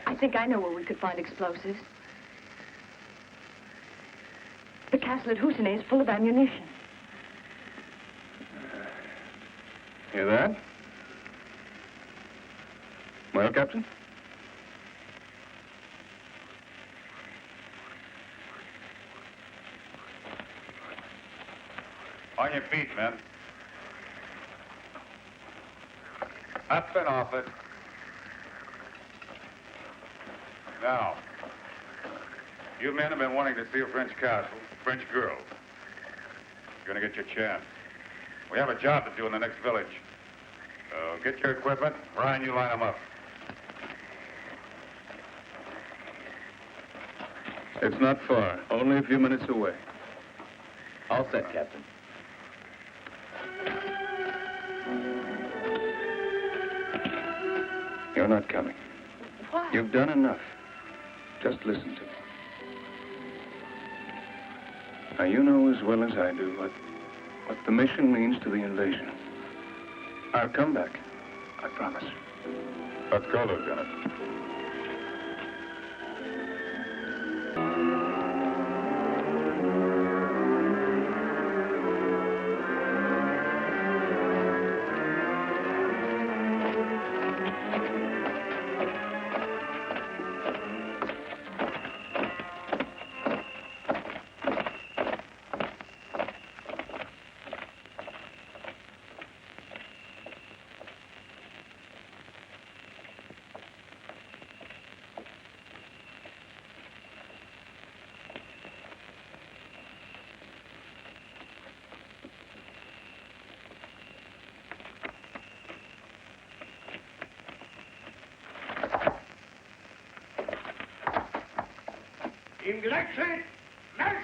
I think I know where we could find explosives. The castle at Husinay is full of ammunition. Hear that? Well, Captain? On your feet, men. Up and off it. Now, you men have been wanting to see a French castle, French girls. You're gonna get your chance. We have a job to do in the next village. So get your equipment. Ryan, you line them up. It's not far. Only a few minutes away. All set, Captain. You're not coming. Why? You've done enough. Just listen to me. Now, you know as well as I do what the mission means to the invasion. I'll come back. I promise. Let's go, Lieutenant. Im Gleichschritt, Marsch!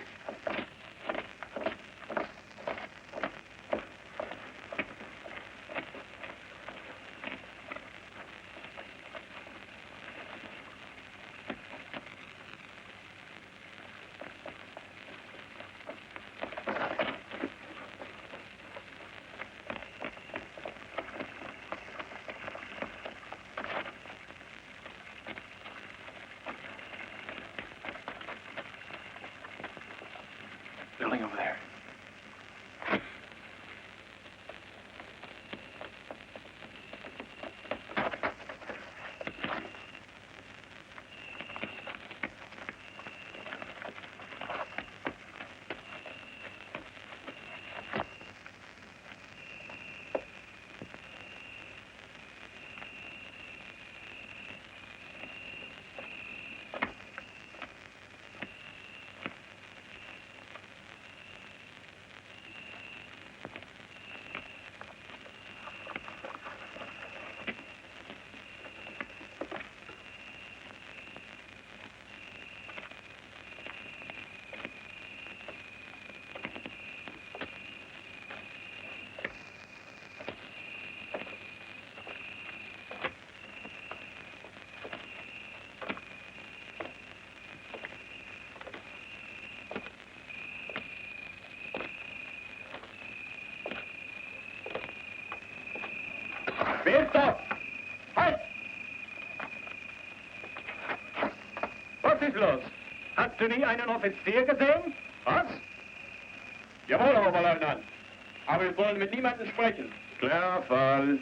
ist los? Hast du nie einen Offizier gesehen? Was? Jawohl, Oberleutnant. Aber wir wollen mit niemandem sprechen. Klarer Fall.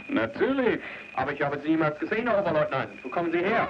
Natürlich. Aber ich habe Sie niemals gesehen, Oberleutnant. Wo kommen Sie her?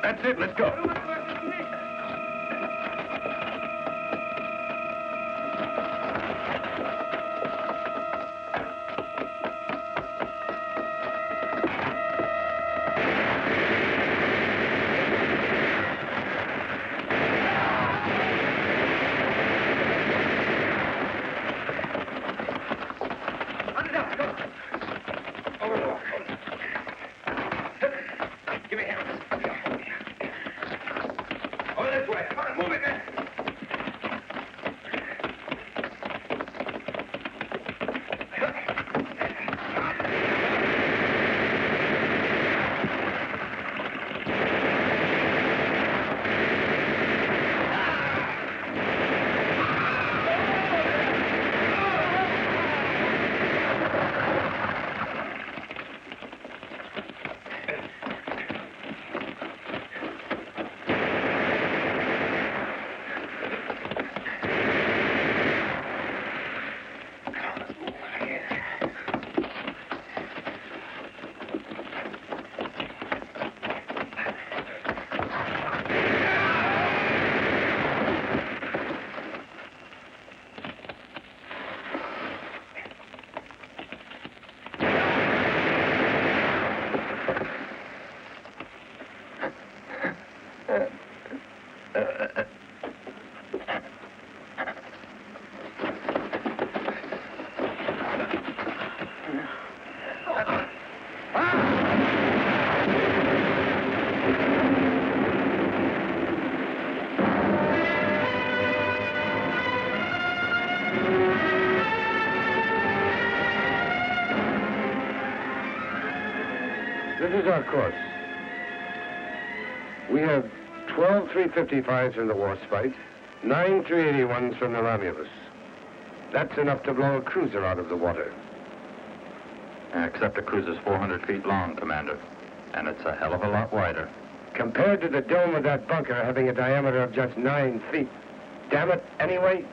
That's it, let's go. This is our course. We have 12 355s from the Warspite, 9 381s from the Romulus. That's enough to blow a cruiser out of the water. Except the cruiser's 400 feet long, Commander. And it's a hell of a lot wider. Compared to the dome of that bunker having a diameter of just 9 feet. Damn it, anyway,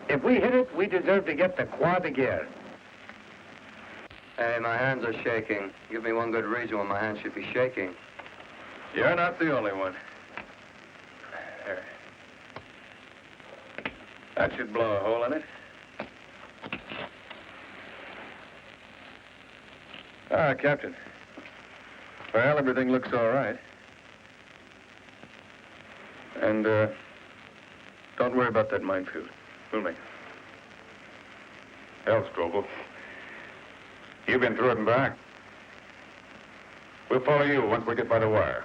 if we hit it, we deserve to get the Croix de Guerre. Hey, my hands are shaking. Give me one good reason why my hands should be shaking. You're not the only one. There. That should blow a hole in it. Ah, Captain. Well, everything looks all right. And, don't worry about that minefield. We'll make it. Hell, Strobel. You've been through it and back. We'll follow you once we get by the wire.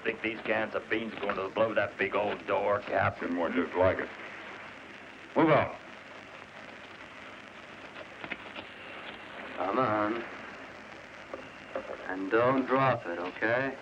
Think these cans of beans are going to blow that big old door, Captain, more just like it. Move on. Come on. And don't drop it, okay?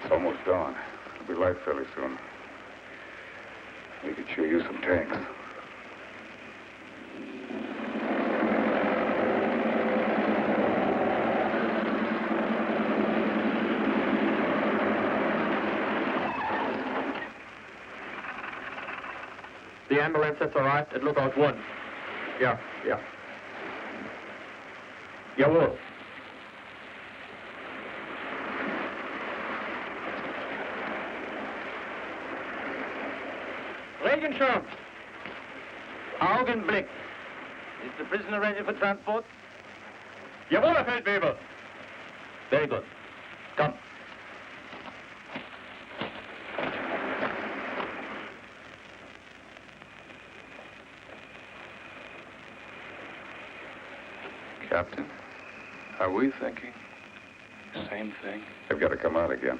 It's almost dawn. It'll be light fairly soon. We could sure use some tanks. The ambulance that's arrived at Lookout 1. Yeah. Jawohl. Regenschirm. Augenblick. Is the prisoner ready for transport? Jawohl, Herr Feldwebel. Very good. Come. Captain, are we thinking the same thing? They've got to come out again.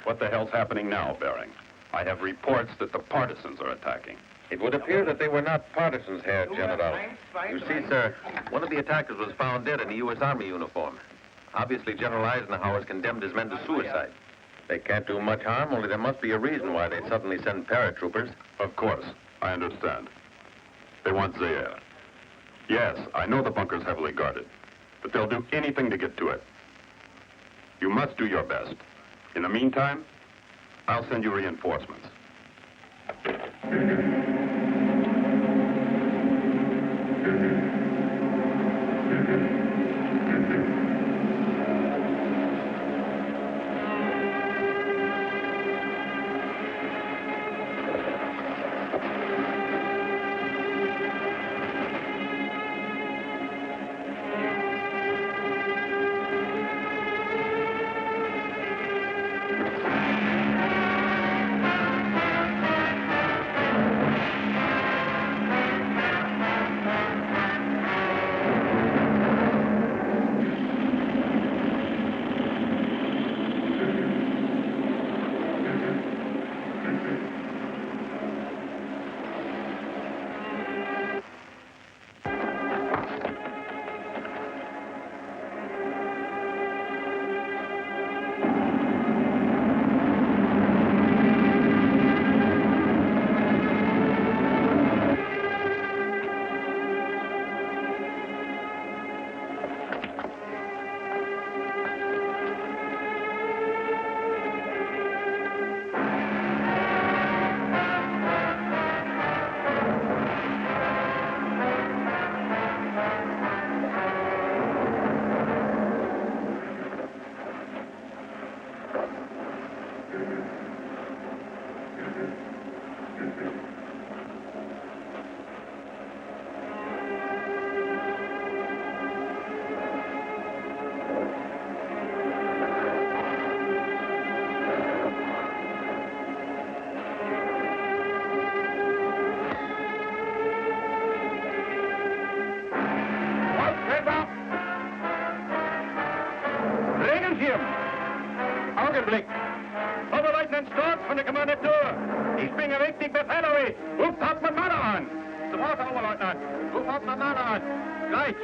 What the hell's happening now, Bering? I have reports that the partisans are attacking. It would appear that they were not partisans, Herr General. You see, sir, one of the attackers was found dead in a U.S. Army uniform. Obviously, General Eisenhower's condemned his men to suicide. They can't do much harm, only there must be a reason why they'd suddenly send paratroopers. Of course, I understand. They want Zaire. Yes, I know the bunker's heavily guarded, but they'll do anything to get to it. You must do your best. In the meantime, I'll send you reinforcements. Augenblick. Oberleutnant Storz von der Kommandatur. Ich bringe richtig Befehl, Louis. Ruft Hauptmann Mahler an. Sofort, Herr Oberleutnant. Ruft Hauptmann Mahler an. Gleich.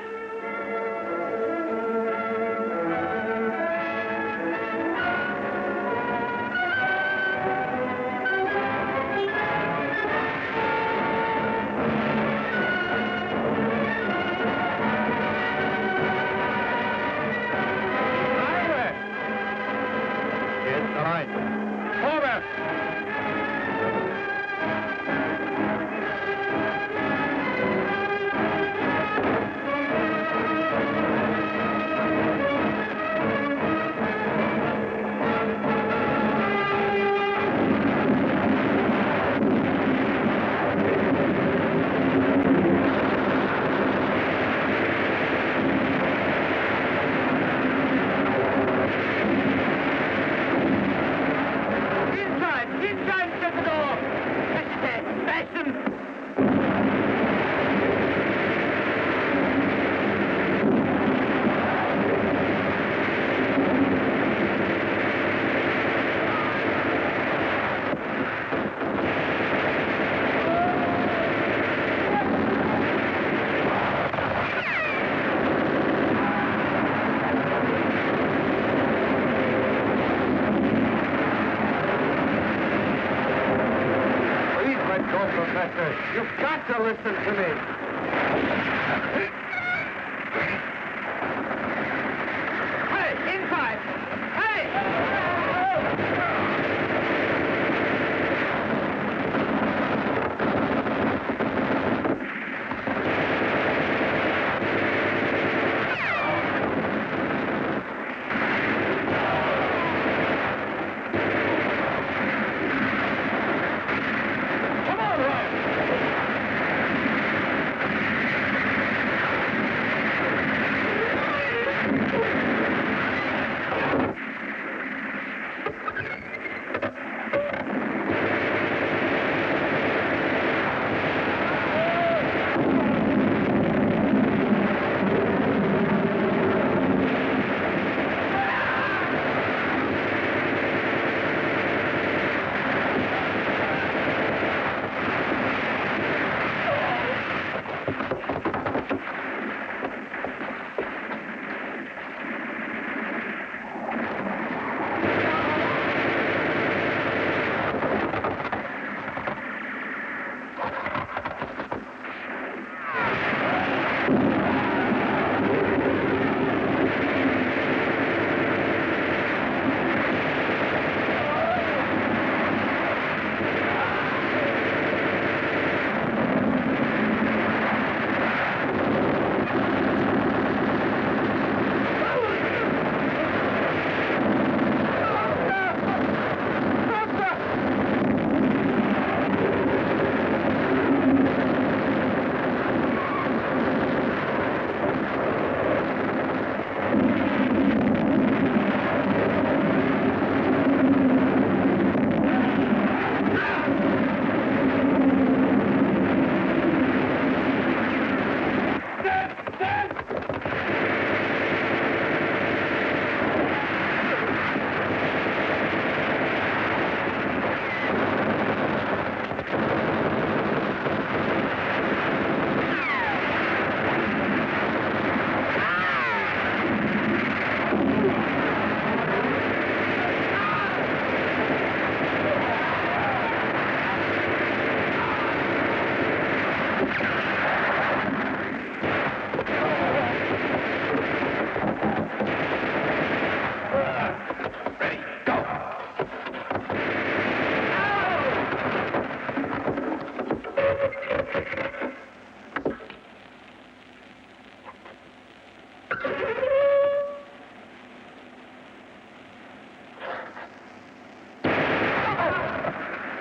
You've got to listen to me. Hey, inside!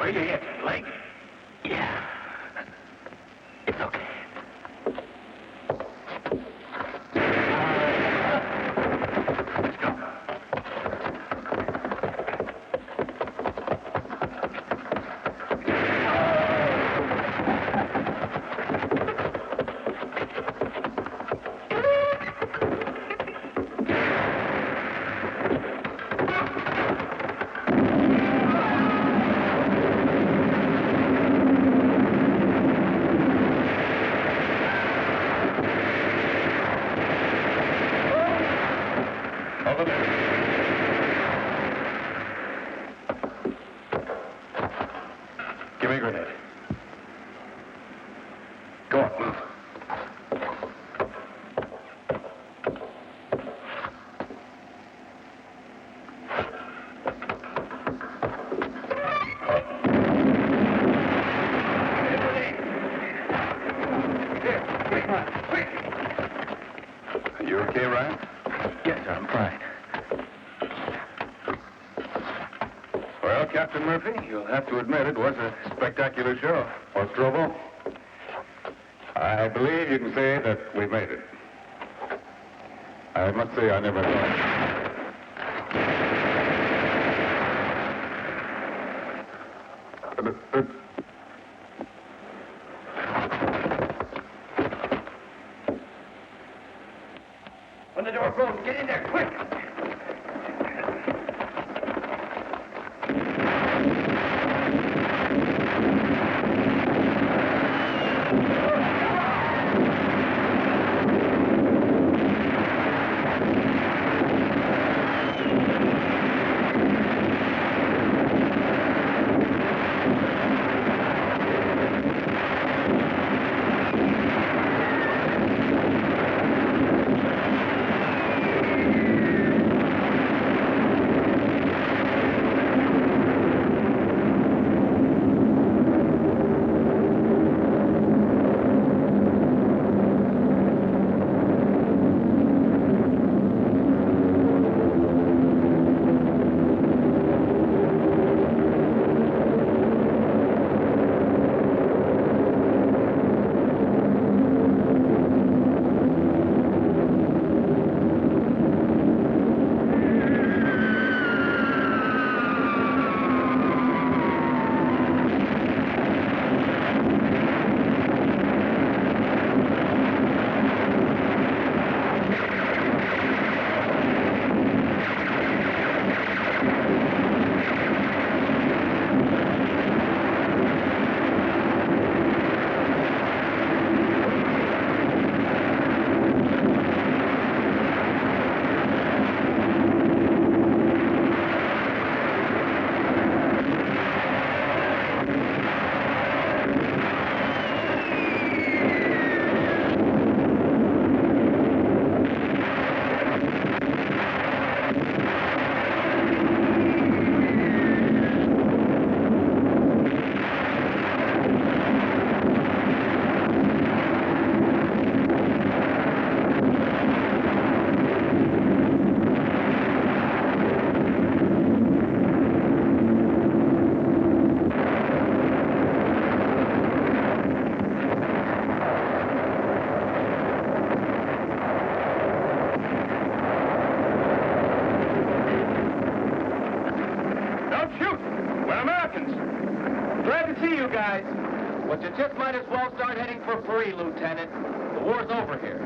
Where you hit? Leg? Yeah. It's okay. Let's go. Over there. Give me a grenade. Go on, move. You okay, Ryan? Yes, sir, I'm fine. Well, Captain Murphy, you'll have to admit it was a spectacular show. What's trouble? I believe you can say that we made it. I must say I never thought. When the door closes, get in there, quick! Glad to see you guys. But you just might as well start heading for free, Lieutenant. The war's over here.